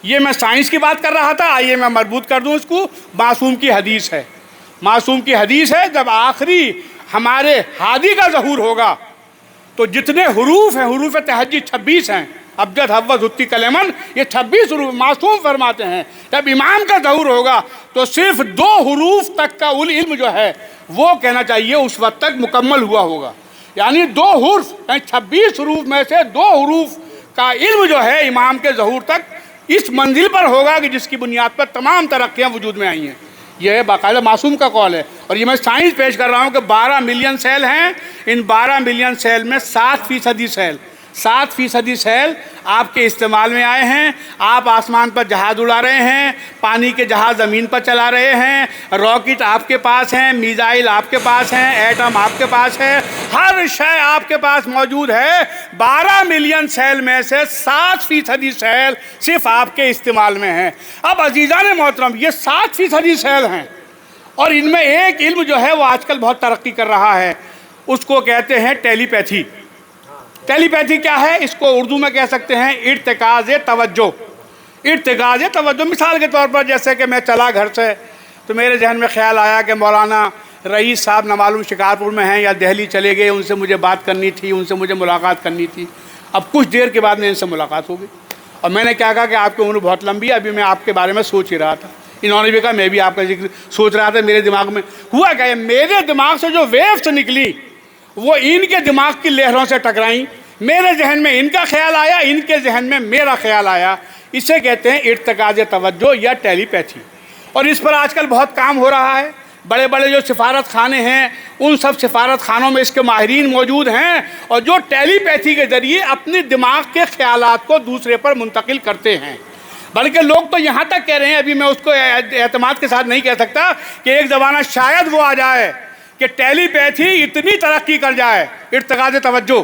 یہ میں سائنس کی بات کر رہا تھا، آئیے میں مربوط کر دوں اس کو، معصوم کی حدیث ہے۔ معصوم کی حدیث ہے، جب آخری ہمارے ہادی کا ظہور ہوگا تو جتنے حروف ہیں، حروف تہجی 26 ہیں، ابجد حوض ہتی کلمن، یہ 26 حروف معصوم فرماتے ہیں۔ جب امام کا ظہور ہوگا تو صرف 2 حروف تک کا علم جو ہے وہ کہنا چاہیے اس وقت تک مکمل ہوا ہوگا، یعنی 2 حرف، 26 حروف میں سے 2 حروف کا علم جو ہے امام کے ظہور تک اس منزل پر ہوگا کہ جس کی بنیاد پر تمام ترقیاں وجود میں آئی ہیں۔ یہ باقاعدہ معصوم کا قول ہے، اور یہ میں سائنس پیش کر رہا ہوں کہ 12 ملین سیل ہیں، ان 12 ملین سیل میں 7% سیل آپ کے استعمال میں آئے ہیں۔ آپ آسمان پر جہاز اڑا رہے ہیں، پانی کے جہاز زمین پر چلا رہے ہیں، راکٹ آپ کے پاس ہیں، میزائل آپ کے پاس ہیں، ایٹم آپ کے پاس ہے، ہر شے آپ کے پاس موجود ہے۔ 12 ملین سیل میں سے 7% سیل صرف آپ کے استعمال میں ہیں۔ اب عزیزان محترم، یہ 7% سیل ہیں، اور ان میں ایک علم جو ہے وہ آج کل بہت ترقی کر رہا ہے، اس کو کہتے ہیں ٹیلی پیتھی۔ ٹیلی پیتھی کیا ہے؟ اس کو اردو میں کہہ سکتے ہیں ارتکاز توجہ۔ ارتکاز توجہ، مثال کے طور پر جیسے کہ میں چلا گھر سے تو میرے ذہن میں خیال آیا کہ مولانا رئیس صاحب نہ معلوم شکارپور میں ہیں یا دہلی چلے گئے، ان سے مجھے بات کرنی تھی، ان سے مجھے ملاقات کرنی تھی۔ اب کچھ دیر کے بعد میں ان سے ملاقات ہو گئی، اور میں نے کیا کہا کہ آپ کی عمر بہت لمبی ہے، ابھی میں آپ کے بارے میں سوچ ہی رہا تھا۔ انہوں نے بھی کہا میں بھی آپ کا ذکر سوچ رہا تھا، میرے دماغ میں ہوا کہ میرے دماغ سے جو ویوز نکلی وہ ان کے دماغ کی لہروں سے ٹکرائیں، میرے ذہن میں ان کا خیال آیا، ان کے ذہن میں میرا خیال آیا۔ اسے کہتے ہیں ارتکاز توجہ یا ٹیلی پیتھی، اور اس پر آج کل بہت کام ہو رہا ہے۔ بڑے بڑے جو سفارت خانے ہیں ان سب سفارت خانوں میں اس کے ماہرین موجود ہیں اور جو ٹیلی پیتھی کے ذریعے اپنے دماغ کے خیالات کو دوسرے پر منتقل کرتے ہیں۔ بلکہ لوگ تو یہاں تک کہہ رہے ہیں، ابھی میں اس کو اعتماد کے ساتھ نہیں کہہ سکتا، کہ ایک زمانہ شاید وہ آ جائے کہ ٹیلی پیتھی اتنی ترقی کر جائے، ارتکاز توجہ،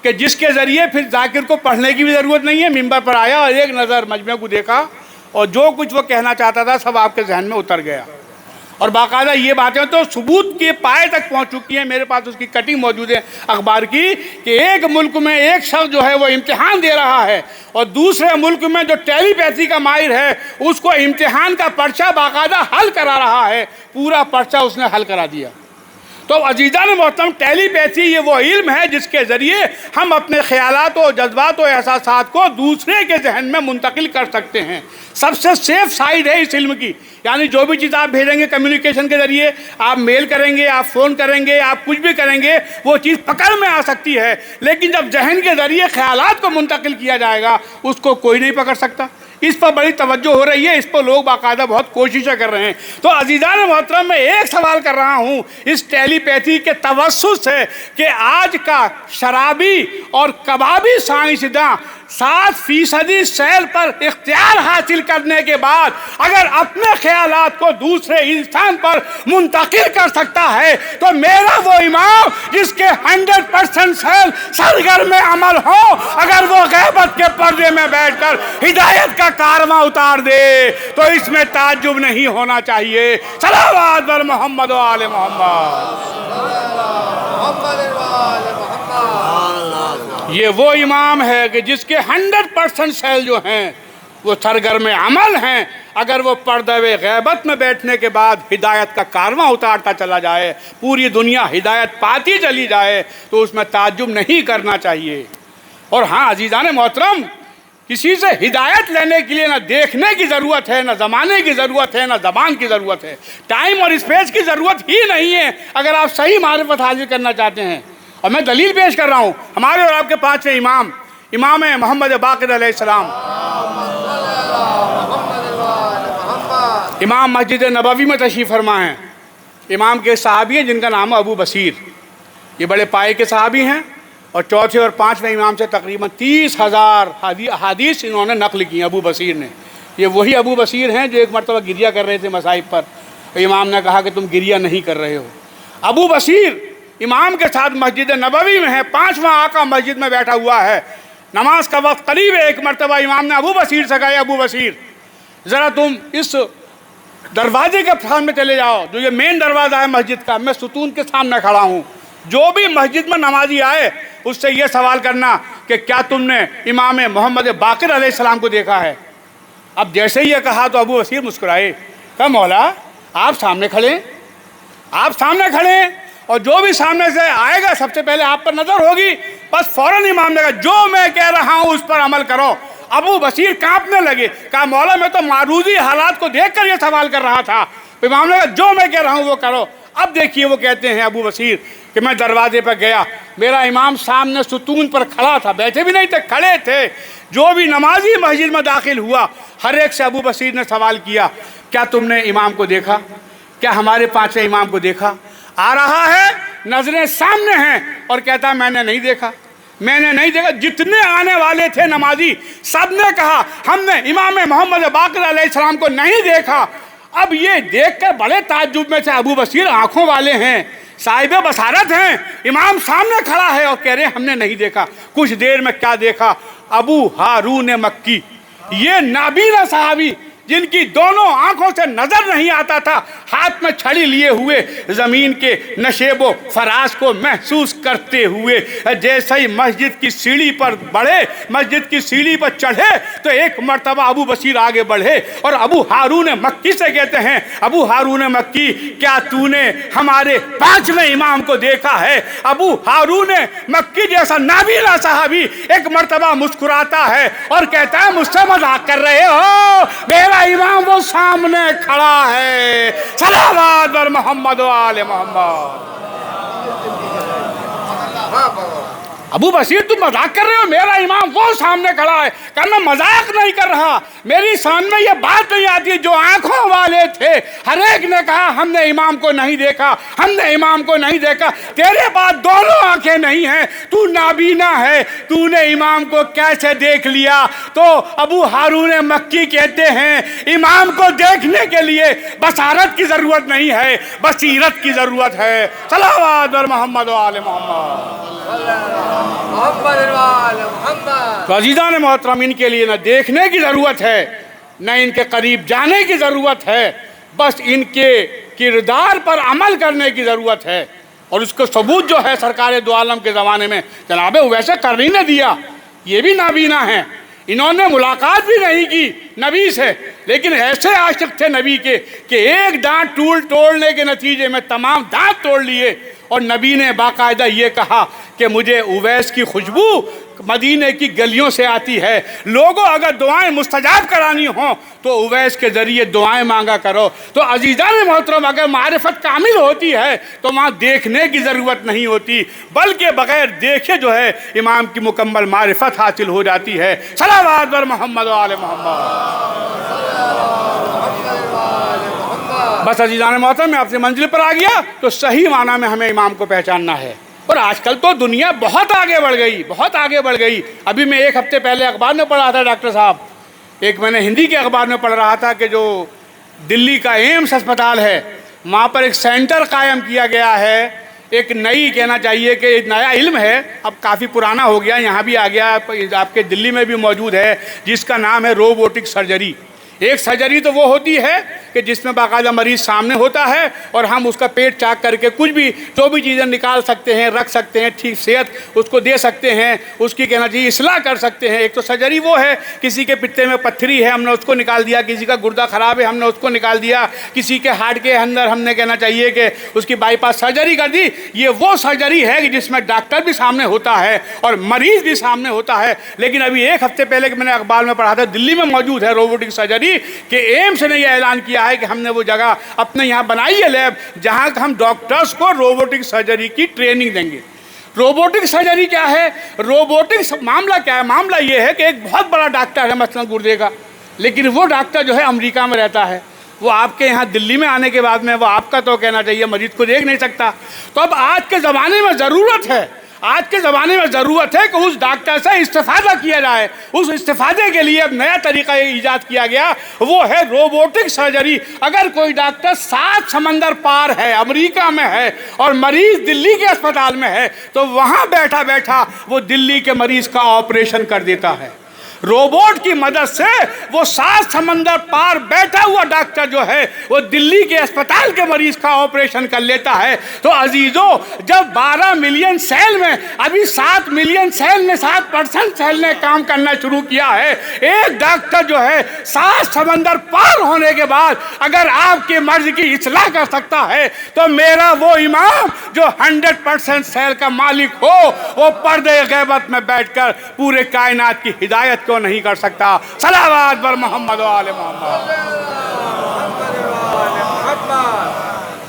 کہ جس کے ذریعے پھر ذاکر کو پڑھنے کی بھی ضرورت نہیں ہے، ممبر پر آیا اور ایک نظر مجمع کو دیکھا اور جو کچھ وہ کہنا چاہتا تھا سب آپ کے ذہن میں اتر گیا۔ اور باقاعدہ یہ باتیں تو ثبوت کے پائے تک پہنچ چکی ہیں، میرے پاس اس کی کٹنگ موجود ہے اخبار کی، کہ ایک ملک میں ایک شخص جو ہے وہ امتحان دے رہا ہے اور دوسرے ملک میں جو ٹیلی پیتھی کا ماہر ہے اس کو امتحان کا پرچہ باقاعدہ حل کرا رہا ہے، پورا پرچہ اس نے حل کرا دیا۔ تو عزیزان محترم، ٹیلی پیتھی یہ وہ علم ہے جس کے ذریعے ہم اپنے خیالات و جذبات و احساسات کو دوسرے کے ذہن میں منتقل کر سکتے ہیں۔ سب سے سیف سائڈ ہے اس علم کی، یعنی جو بھی چیز آپ بھیجیں گے کمیونیکیشن کے ذریعے، آپ میل کریں گے، آپ فون کریں گے، آپ کچھ بھی کریں گے، وہ چیز پکڑ میں آ سکتی ہے، لیکن جب ذہن کے ذریعے خیالات کو منتقل کیا جائے گا اس کو کوئی نہیں پکڑ سکتا۔ اس پر بڑی توجہ ہو رہی ہے، اس پر لوگ باقاعدہ بہت کوششیں کر رہے ہیں۔ تو عزیزان محترم، میں ایک سوال کر رہا ہوں اس ٹیلی پیتھی کے توسط سے، کہ آج کا شرابی اور کبابی سائنسداں 7% سیل پر اختیار حاصل کرنے کے بعد اگر اپنے خیالات کو دوسرے انسان پر منتقل کر سکتا ہے، تو میرا وہ امام جس کے 100% سیل سرگرم عمل ہو، اگر وہ غیبت کے پردے میں بیٹھ کر ہدایت کا کارواں اتار دے تو اس میں تعجب نہیں ہونا چاہیے۔ صلوات بر محمد و آل محمد۔ یہ وہ امام ہے کہ جس کے 100% سیل جو ہیں وہ سرگرم عمل ہیں، اگر وہ پردہ غیبت میں بیٹھنے کے بعد ہدایت کا کارواں اتارتا چلا جائے، پوری دنیا ہدایت پاتی چلی جائے، تو اس میں تعجب نہیں کرنا چاہیے۔ اور ہاں عزیزان محترم، کسی سے ہدایت لینے کے لیے نہ دیکھنے کی ضرورت ہے، نہ زمانے کی ضرورت ہے، نہ زبان کی ضرورت ہے، ٹائم اور اسپیس کی ضرورت ہی نہیں ہے اگر آپ صحیح معرفت حاصل کرنا چاہتے ہیں۔ اور میں دلیل پیش کر رہا ہوں، ہمارے اور آپ کے 5ویں امام، امام محمد باقر علیہ السلام، امام مسجد نبوی میں تشریف فرما ہیں۔ امام کے صحابی ہیں جن کا نام ہے ابو بصیر، یہ بڑے پائے کے صحابی ہیں، اور چوتھے اور 5ویں امام سے تقریباً 30,000 احادیث انہوں نے نقل کی ابو بصیر نے۔ یہ وہی ابو بصیر ہیں جو ایک مرتبہ گریہ کر رہے تھے مصائب پر، امام نے کہا کہ تم گریہ نہیں کر رہے ہو۔ ابو بصیر امام کے ساتھ مسجد نبوی میں ہے، 5واں آقا مسجد میں بیٹھا ہوا ہے، نماز کا وقت قریب ہے۔ ایک مرتبہ امام نے ابو بصیر سے کہا، ابو بصیر ذرا تم اس دروازے کے سامنے چلے جاؤ، جو یہ مین دروازہ ہے مسجد کا، میں ستون کے سامنے کھڑا ہوں، جو بھی مسجد میں نمازی آئے اس سے یہ سوال کرنا کہ کیا تم نے امام محمد باقر علیہ السلام کو دیکھا ہے؟ اب جیسے ہی یہ کہا تو ابو بصیر مسکرائے، کہا مولا آپ سامنے کھڑے، آپ سامنے کھڑے، اور جو بھی سامنے سے آئے گا سب سے پہلے آپ پر نظر ہوگی، بس فوراً امام نے کہا جو میں کہہ رہا ہوں اس پر عمل کرو۔ ابو بصیر کانپنے لگے، کہا مولا میں تو معروضی حالات کو دیکھ کر یہ سوال کر رہا تھا۔ امام نے کہا جو میں کہہ رہا ہوں وہ کرو۔ اب دیکھیے وہ کہتے ہیں ابو بصیر کہ میں دروازے پر گیا، میرا امام سامنے ستون پر کھڑا تھا، بیٹھے بھی نہیں تھے، کھڑے تھے۔ جو بھی نمازی مسجد میں داخل ہوا ہر ایک سے ابو بصیر نے سوال کیا، کیا تم نے امام کو دیکھا؟ کیا ہمارے 5ویں امام کو دیکھا؟ آ رہا ہے، نظریں سامنے ہیں، اور کہتا ہے میں نے نہیں دیکھا، میں نے نہیں دیکھا۔ جتنے آنے والے تھے نمازی سب نے کہا ہم نے امام محمد باقر علیہ السلام کو نہیں دیکھا۔ اب یہ دیکھ کر بڑے تعجب میں سے ابو بصیر آنکھوں والے ہیں، صاحب بصارت ہیں، امام سامنے کھڑا ہے اور کہہ رہے ہیں ہم نے نہیں دیکھا۔ کچھ دیر میں کیا دیکھا؟ ابو ہارون مکی، یہ نابینا صحابی جن کی دونوں آنکھوں سے نظر نہیں آتا تھا، ہاتھ میں چھڑی لیے ہوئے زمین کے نشیب و فراز کو محسوس کرتے ہوئے جیسے ہی مسجد کی سیڑھی پر بڑھے، مسجد کی سیڑھی پر چڑھے تو ایک مرتبہ ابو بصیر آگے بڑھے اور ابو ہارون مکی سے کہتے ہیں، ابو ہارون مکی کیا تو نے ہمارے 5ویں امام کو دیکھا ہے؟ ابو ہارون مکی جیسا نابینا صحابی ایک مرتبہ مسکراتا ہے اور کہتا ہے مجھ سے مذاق کر رہے ہو؟ میرا امام وہ سامنے کھڑا ہے۔ صلوات بر محمد و آل محمد۔ ابو بصیر تم مذاق کر رہے ہو؟ میرا امام وہ سامنے کھڑا ہے، کہ میں مذاق نہیں کر رہا، میری سامنے یہ بات نہیں آتی۔ جو آنکھوں والے تھے ہر ایک نے کہا ہم نے امام کو نہیں دیکھا، ہم نے امام کو نہیں دیکھا۔ تیرے پاس دونوں آنکھیں نہیں ہیں، تو نابینا ہے، تو نے امام کو کیسے دیکھ لیا؟ تو ابو ہارون مکی کہتے ہیں امام کو دیکھنے کے لیے بصارت کی ضرورت نہیں ہے، بصیرت کی ضرورت ہے۔ صلوات بر محمد و آل محمد۔ تو عزیزان محترم، ان کے لیے نہ دیکھنے کی ضرورت ہے، نہ ان کے قریب جانے کی ضرورت ہے، بس ان کے کردار پر عمل کرنے کی ضرورت ہے۔ اور اس کو ثبوت جو ہے سرکار دو عالم کے زمانے میں جناب ویسے کر نہیں نہ دیا، یہ بھی نابینا ہیں، انہوں نے ملاقات بھی نہیں کی نبی سے، لیکن ایسے عاشق تھے نبی کے کہ ایک دانت توڑنے کے نتیجے میں تمام دانت توڑ لیے۔ اور نبی نے باقاعدہ یہ کہا کہ مجھے اویس کی خوشبو مدینے کی گلیوں سے آتی ہے، لوگوں اگر دعائیں مستجاب کرانی ہوں تو اویس کے ذریعے دعائیں مانگا کرو۔ تو عزیزان محترم، اگر معرفت کامل ہوتی ہے تو وہاں دیکھنے کی ضرورت نہیں ہوتی، بلکہ بغیر دیکھے جو ہے امام کی مکمل معرفت حاصل ہو جاتی ہے۔ صلوات بر محمد و آل محمد۔ بس عزیزان محترم، میں آپ سے منزل پر آ گیا تو صحیح معنی میں ہمیں امام کو پہچاننا ہے۔ اور آج کل تو دنیا بہت آگے بڑھ گئی، بہت آگے بڑھ گئی۔ ابھی میں ایک ہفتے پہلے اخبار میں پڑھ رہا تھا ڈاکٹر صاحب، ایک میں نے ہندی کے اخبار میں پڑھ رہا تھا کہ جو دلی کا ایمس ہسپتال ہے وہاں پر ایک سینٹر قائم کیا گیا ہے، ایک نئی کہنا چاہیے کہ ایک نیا علم ہے، اب کافی پرانا ہو گیا، یہاں بھی آ گیا، آپ کے دلی میں بھی موجود ہے، جس کا نام ہے روبوٹک سرجری۔ ایک سرجری تو وہ ہوتی ہے کہ جس میں باقاعدہ مریض سامنے ہوتا ہے اور ہم اس کا پیٹ چاک کر کے کچھ بھی جو بھی چیزیں نکال سکتے ہیں، رکھ سکتے ہیں، ٹھیک صحت اس کو دے سکتے ہیں، اس کی کہنا چاہیے اصلاح کر سکتے ہیں۔ ایک تو سرجری وہ ہے کسی کے پتے میں پتھری ہے ہم نے اس کو نکال دیا، کسی کا گردہ خراب ہے ہم نے اس کو نکال دیا، کسی کے ہارٹ کے اندر ہم نے کہنا چاہیے کہ اس کی بائی پاس سرجری کر دی۔ یہ وہ سرجری ہے کہ جس میں ڈاکٹر بھی سامنے ہوتا ہے اور مریض بھی سامنے ہوتا ہے۔ لیکن ابھی ایک ہفتے پہلے کہ میں نے اخبار میں پڑھا تھا دلی میں موجود ہے روبوٹک سرجری کہ ایمس نے یہ اعلان کیا ہے کہ ہم نے وہ جگہ اپنے یہاں بنائی ہے لیب جہاں ہم ڈاکٹرز کو روبوٹک سرجری کی ٹریننگ دیں گے۔ روبوٹک سرجری کیا ہے؟ روبوٹک معاملہ کیا ہے؟ معاملہ یہ ہے کہ ایک بہت بڑا ڈاکٹر ہے مثلا گردے کا، لیکن وہ ڈاکٹر جو ہے امریکہ میں رہتا ہے، وہ آپ کے یہاں دلی میں آنے کے بعد میں وہ آپ کا تو کہنا چاہیے مریض کو دیکھ نہیں سکتا۔ تو اب آج کے زمانے میں ضرورت ہے، آج کے زمانے میں ضرورت ہے کہ اس ڈاکٹر سے استفادہ کیا جائے۔ اس استفادے کے لیے اب نیا طریقہ ایجاد کیا گیا، وہ ہے روبوٹک سرجری۔ اگر کوئی ڈاکٹر 7 سمندر پار ہے، امریکہ میں ہے، اور مریض دلی کے اسپتال میں ہے تو وہاں بیٹھا بیٹھا وہ دلی کے مریض کا آپریشن کر دیتا ہے۔ روبوٹ کی مدد سے وہ 7 سمندر پار بیٹھا ہوا ڈاکٹر جو ہے وہ دلی کے اسپتال کے مریض کا آپریشن کر لیتا ہے۔ تو عزیزوں، جب 12 ملین سیل میں ابھی 7 ملین سیل نے 7% سیل نے کام کرنا شروع کیا ہے، ایک ڈاکٹر جو ہے 7 سمندر پار ہونے کے بعد اگر آپ کے مرض کی اصلاح کر سکتا ہے تو میرا وہ امام جو 100% سیل کا مالک ہو وہ پردے غیبت میں بیٹھ کر پورے کائنات کی ہدایت کیوں نہیں کر سکتا؟ صلوات بر محمد و آل محمد۔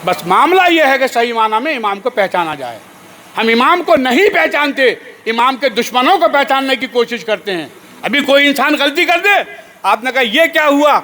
بس معاملہ یہ ہے کہ صحیح معنی میں امام کو پہچانا جائے۔ ہم امام کو نہیں پہچانتے، امام کے دشمنوں کو پہچاننے کی کوشش کرتے ہیں۔ ابھی کوئی انسان غلطی کر دے، آپ نے کہا یہ کیا ہوا؟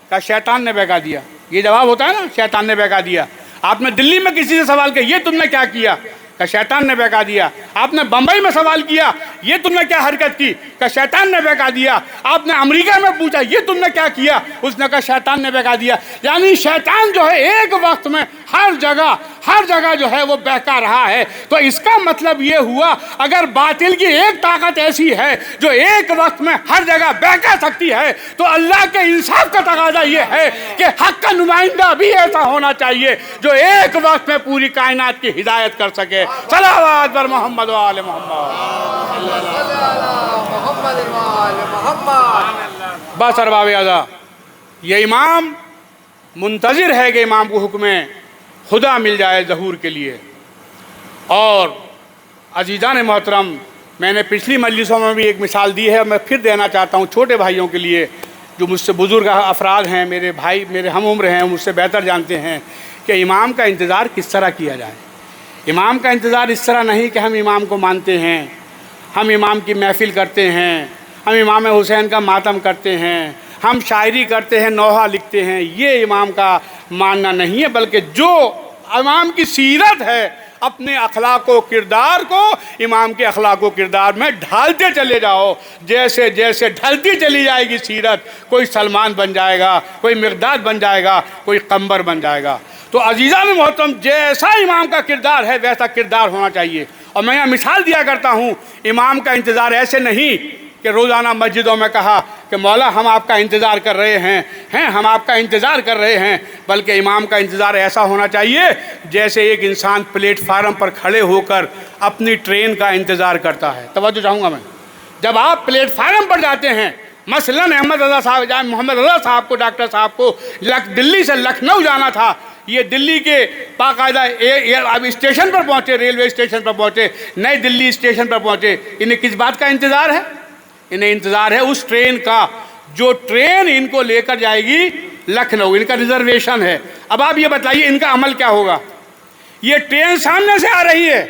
کہا شیطان نے بہکا دیا۔ یہ جواب ہوتا ہے نا، شیطان نے بہکا دیا۔ آپ نے دلی میں کسی سے سوال کیا یہ تم نے کیا کیا؟ کہ شیطان نے بہکا دیا۔ آپ نے بمبئی میں سوال کیا یہ تم نے کیا حرکت کی؟ کہ شیطان نے بہکا دیا۔ آپ نے امریکہ میں پوچھا یہ تم نے کیا کیا؟ اس نے کہا شیطان نے بہکا دیا۔ یعنی شیطان جو ہے ایک وقت میں ہر جگہ جو ہے وہ بہکا رہا ہے۔ تو اس کا مطلب یہ ہوا اگر باطل کی ایک طاقت ایسی ہے جو ایک وقت میں ہر جگہ بہکا سکتی ہے تو اللہ کے انصاف کا تقاضا یہ ہے کہ حق کا نمائندہ بھی ایسا ہونا چاہیے جو ایک وقت میں پوری کائنات کی ہدایت کر سکے۔ صلوات بر محمد و آل محمد۔ بس ارباب اعضاء، یہ امام منتظر ہے کہ امام کو حکم خدا مل جائے ظہور کے لیے۔ اور عزیزان محترم، میں نے پچھلی مجلسوں میں بھی ایک مثال دی ہے، میں پھر دینا چاہتا ہوں چھوٹے بھائیوں کے لیے جو مجھ سے بزرگ افراد ہیں، میرے بھائی میرے ہم عمر ہیں، مجھ سے بہتر جانتے ہیں کہ امام کا انتظار کس طرح کیا جائے۔ امام کا انتظار اس طرح نہیں کہ ہم امام کو مانتے ہیں ہم امام کی محفل کرتے ہیں، ہم امام حسین کا ماتم کرتے ہیں، ہم شاعری کرتے ہیں، نوحہ لکھتے ہیں، یہ امام کا ماننا نہیں ہے، بلکہ جو امام کی سیرت ہے اپنے اخلاق و کردار کو امام کے اخلاق و کردار میں ڈھالتے چلے جاؤ، جیسے جیسے ڈھلتی چلی جائے گی سیرت، کوئی سلمان بن جائے گا، کوئی مقداد بن جائے گا، کوئی قمبر بن جائے گا۔ تو عزیزان محترم، جیسا امام کا کردار ہے ویسا کردار ہونا چاہیے۔ اور میں یہاں مثال دیا کرتا ہوں، امام کا انتظار ایسے نہیں کہ روزانہ مسجدوں میں کہا کہ مولا ہم آپ کا انتظار کر رہے ہیں ہم آپ کا انتظار کر رہے ہیں، بلکہ امام کا انتظار ایسا ہونا چاہیے جیسے ایک انسان پلیٹ فارم پر کھڑے ہو کر اپنی ٹرین کا انتظار کرتا ہے۔ توجہ چاہوں گا میں، جب آپ پلیٹ فارم پر جاتے ہیں، مثلاً محمد رضا صاحب کو، ڈاکٹر صاحب کو دلی سے لکھنؤ جانا تھا، یہ دلی کے باقاعدہ اب اسٹیشن پر پہنچے، ریلوے اسٹیشن پر پہنچے، نئی دلی اسٹیشن پر پہنچے، انہیں کس بات کا انتظار ہے؟ انہیں انتظار ہے اس ٹرین کا جو ٹرین ان کو لے کر جائے گی لکھنؤ، ان کا ریزرویشن ہے۔ اب آپ یہ بتائیے ان کا عمل کیا ہوگا؟ یہ ٹرین سامنے سے آ رہی ہے،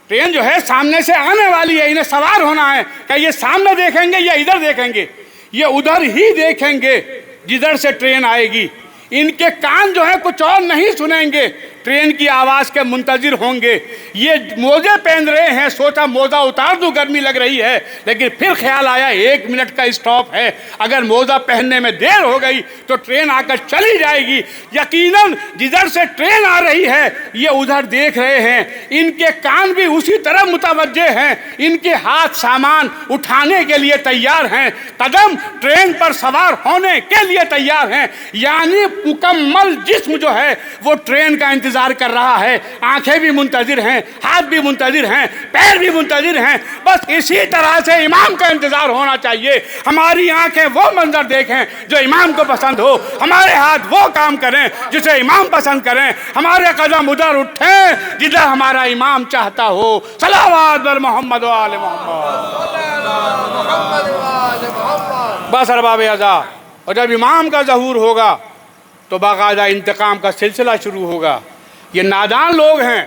ٹرین جو ہے سامنے سے آنے والی ہے، انہیں سوار ہونا ہے، کہ یہ سامنے دیکھیں گے یا ادھر دیکھیں گے؟ یہ ادھر ہی دیکھیں گے جدھر سے ٹرین آئے گی۔ ان کے کان جو ہے کچھ اور نہیں سنیں گے، ٹرین کی آواز کے منتظر ہوں گے۔ یہ موزے پہن رہے ہیں، سوچا موزہ اتار دوں، گرمی لگ رہی ہے، لیکن پھر خیال آیا 1 منٹ کا اسٹاپ ہے، اگر موزہ پہننے میں دیر ہو گئی تو ٹرین آ کر چلی جائے گی۔ یقیناً جدھر سے ٹرین آ رہی ہے یہ ادھر دیکھ رہے ہیں، ان کے کان بھی اسی طرف متوجہ ہیں، ان کے ہاتھ سامان اٹھانے کے لیے تیار ہیں، قدم ٹرین پر سوار ہونے کے لیے تیار ہیں، یعنی مکمل جسم جو ہے وہ ٹرین کا انتظار کر رہا ہے۔ آنکھیں بھی منتظر ہیں، ہاتھ بھی منتظر ہیں، پیر بھی منتظر ہیں۔ بس اسی طرح سے امام کا انتظار ہونا چاہیے۔ ہماری آنکھیں وہ منظر دیکھیں جو امام کو پسند ہو، ہمارے ہاتھ وہ کام کریں جسے امام پسند کریں، ہمارے قدم ادھر اٹھیں جدھر ہمارا امام چاہتا ہو۔ صلوات بر محمد و آل محمد۔ بس ارباب اعضاء، اور جب امام کا ظہور ہوگا تو باقاعدہ انتقام کا سلسلہ شروع ہوگا۔ یہ نادان لوگ ہیں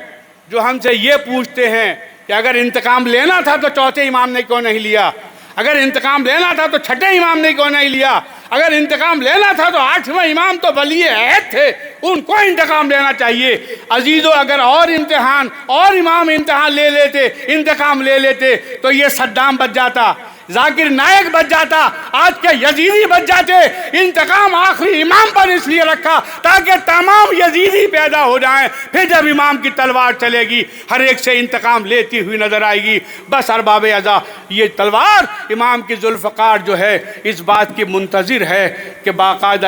جو ہم سے یہ پوچھتے ہیں کہ اگر انتقام لینا تھا تو چوتھے امام نے کیوں نہیں لیا، اگر انتقام لینا تھا تو چھٹے امام نے کیوں نہیں لیا، اگر انتقام لینا تھا تو 8واں امام تو ولی عہد تھے، ان کو انتقام لینا چاہیے۔ عزیزو، اگر اور امام امتحان لے لیتے، انتقام لے لیتے تو یہ صدام بچ جاتا، ذاکر نائک بچ جاتا، آج کے یزیدی بچ جاتے۔ انتقام آخری امام پر اس لیے رکھا تاکہ تمام یزیدی پیدا ہو جائیں، پھر جب امام کی تلوار چلے گی ہر ایک سے انتقام لیتی ہوئی نظر آئے گی۔ بس ارباب اعضاء، یہ تلوار امام کی ذوالفقار جو ہے اس بات کی منتظر ہے کہ باقاعدہ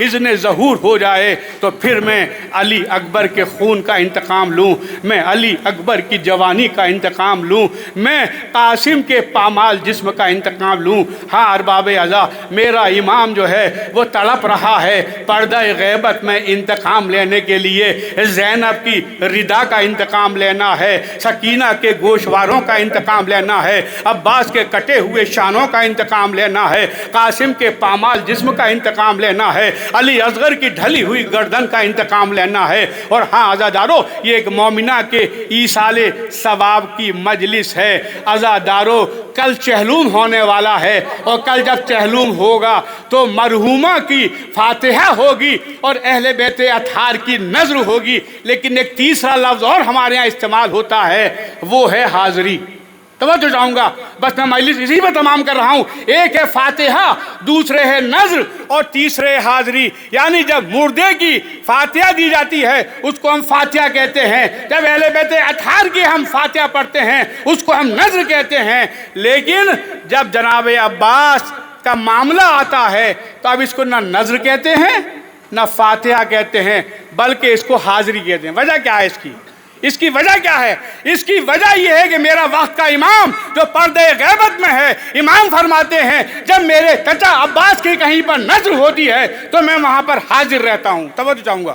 اذن ظہور ہو جائے تو پھر میں علی اکبر کے خون کا انتقام لوں، میں علی اکبر کی جوانی کا انتقام لوں، میں قاسم کے پامال جسم کا انتقام لوں۔ ہاں ارباب اعضاء، میرا امام جو ہے وہ تڑپ رہا ہے پردہ غیبت میں انتقام لینے کے لیے۔ زینب کی ردا کا انتقام لینا ہے، سکینہ کے گوشواروں کا انتقام لینا ہے، عباس کے کٹے ہوئے شانوں کا انتقام لینا ہے، قاسم کے پامال جسم کا انتقام لینا ہے، علی اصغر کی ڈھلی ہوئی گردن کا انتقام لینا ہے۔ اور ہاں عزادارو، یہ ایک مومنہ کے ایصال ثواب کی مجلس ہے۔ عزادارو، کل چہلوم ہونے والا ہے، اور کل جب چہلوم ہوگا تو مرحومہ کی فاتحہ ہوگی اور اہل بیت اطہار کی نذر ہوگی، لیکن ایک تیسرا لفظ اور ہمارے یہاں استعمال ہوتا ہے، وہ ہے حاضری۔ توجہ چاہوں گا، بس میں مجلس اسی پہ تمام کر رہا ہوں۔ ایک ہے فاتحہ، دوسرے ہے نذر، اور تیسرے حاضری۔ یعنی جب مردے کی فاتحہ دی جاتی ہے اس کو ہم فاتحہ کہتے ہیں، جب اہل بیت اطہار کی ہم فاتحہ پڑھتے ہیں اس کو ہم نذر کہتے ہیں۔ لیکن جب جناب عباس کا معاملہ آتا ہے تو اب اس کو نہ نذر کہتے ہیں نہ فاتحہ کہتے ہیں، بلکہ اس کو حاضری کہتے ہیں۔ وجہ کیا ہے اس کی وجہ کیا ہے؟ اس کی وجہ یہ ہے کہ میرا وقت کا امام جو پردے غیبت میں ہے، امام فرماتے ہیں جب میرے چچا عباس کی کہیں پر نذر ہوتی ہے تو میں وہاں پر حاضر رہتا ہوں۔ توجہ چاہوں گا،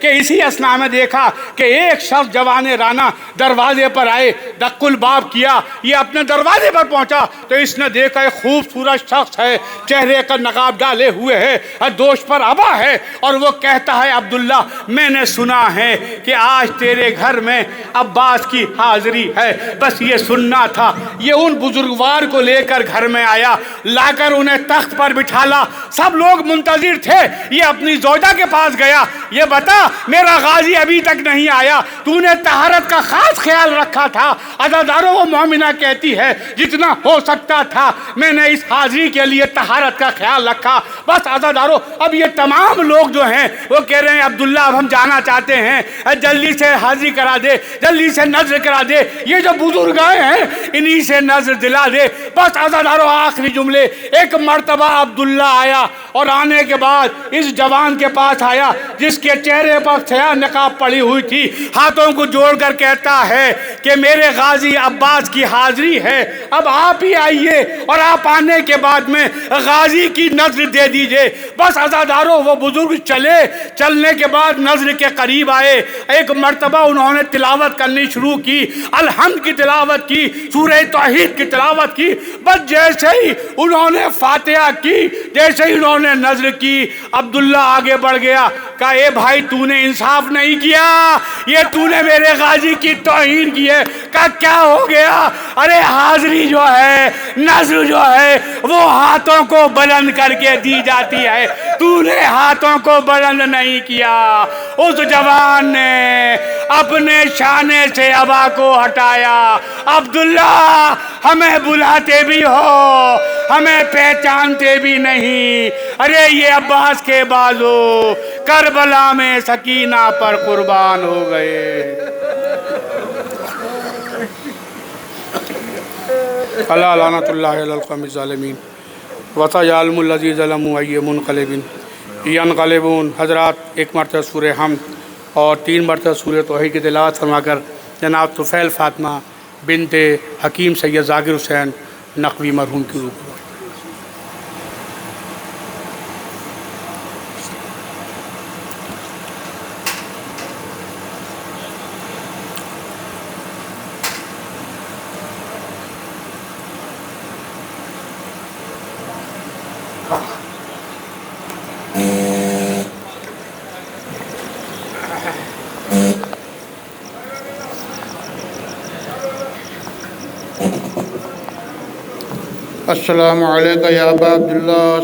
کہ اسی اسنا میں دیکھا کہ ایک شخص جوان رانا دروازے پر آئے، دق الباب کیا، یہ اپنے دروازے پر پہنچا تو اس نے دیکھا ایک خوبصورت شخص ہے، چہرے کا نقاب ڈالے ہوئے ہے، دوش پر عبا ہے، اور وہ کہتا ہے عبداللہ میں نے سنا ہے کہ آج تیرے گھر میں عباس کی حاضری ہے، بس یہ سننا تھا۔ یہ ان بزرگوار کو لے کر گھر میں آیا، لا کر انہیں تخت پر بٹھالا، سب لوگ منتظر تھے۔ یہ اپنی زوجہ کے پاس گیا، یہ بتا میرا غازی ابھی تک نہیں آیا، تو نے طہارت کا خاص خیال رکھا تھا۔ عزادارو وہ مومنہ کہتی ہے جتنا ہو سکتا تھا میں نے اس حاضری کے لیے طہارت کا خیال رکھا۔ بس عزادارو اب یہ تمام لوگ جو ہیں وہ کہہ رہے ہیں عبداللہ اب ہم جانا چاہتے ہیں، جلدی سے حاضری کرا دے، جلدی سے نظر کرا دے، یہ جو بزرگ آئے ہیں انہی سے نظر دلا دے۔ بس عزادارو آخری جملے، ایک مرتبہ عبداللہ آیا اور آنے کے بعد اس جوان کے پاس آیا جس کے چہرے پر سیاہ نقاب پڑی ہوئی تھی، ہاتھوں کو جوڑ کر کہتا ہے کہ میرے غازی عباس کی حاضری ہے، اب آپ ہی آئیے اور آپ آنے کے بعد میں غازی کی نظر دے دیجئے۔ بس عزادارو وہ بزرگ چلے، چلنے کے بعد نظر کے قریب آئے، ایک مرتبہ انہوں نے تلاوت کرنی شروع کی، الحمد کی تلاوت کی، سورہ توحید کی تلاوت کی۔ بس جیسے ہی انہوں نے فاتحہ کی، جیسے ہی انہوں نے نظر کی، عبداللہ آگے بڑھ گیا، کہا اے بھائی تو نے انصاف نہیں کیا، یہ تو نے میرے غازی کی توہین کی ہے۔ کہا کیا ہو گیا؟ ارے حاضری جو ہے، نظر جو ہے وہ ہاتھوں کو بلند کر کے دی جاتی ہے، تو نے ہاتھوں کو بلند نہیں کیا۔ اس جوان نے اپنے شانے سے عبا کو ہٹایا۔ عبداللہ ہمیں بلاتے بھی ہو، ہمیں پہچانتے بھی نہیں، ارے یہ عباس کے بازو کربلا میں سکینہ پر قربان ہو گئے۔ اللہ لعنت اللہ علی القوم الظالمین وسيعلم الذين ظلموا أي منقلب ينقلبون۔ حضرات ایک مرتبہ سورہ حمد اور 3 مرتبہ سورہ توحید کی تلاوت فرما کر جناب طفیل فاطمہ بنت حکیم سید ذاکر حسین نقوی مرحوم کی روح کو السلام علیکم یا ابا عبداللہ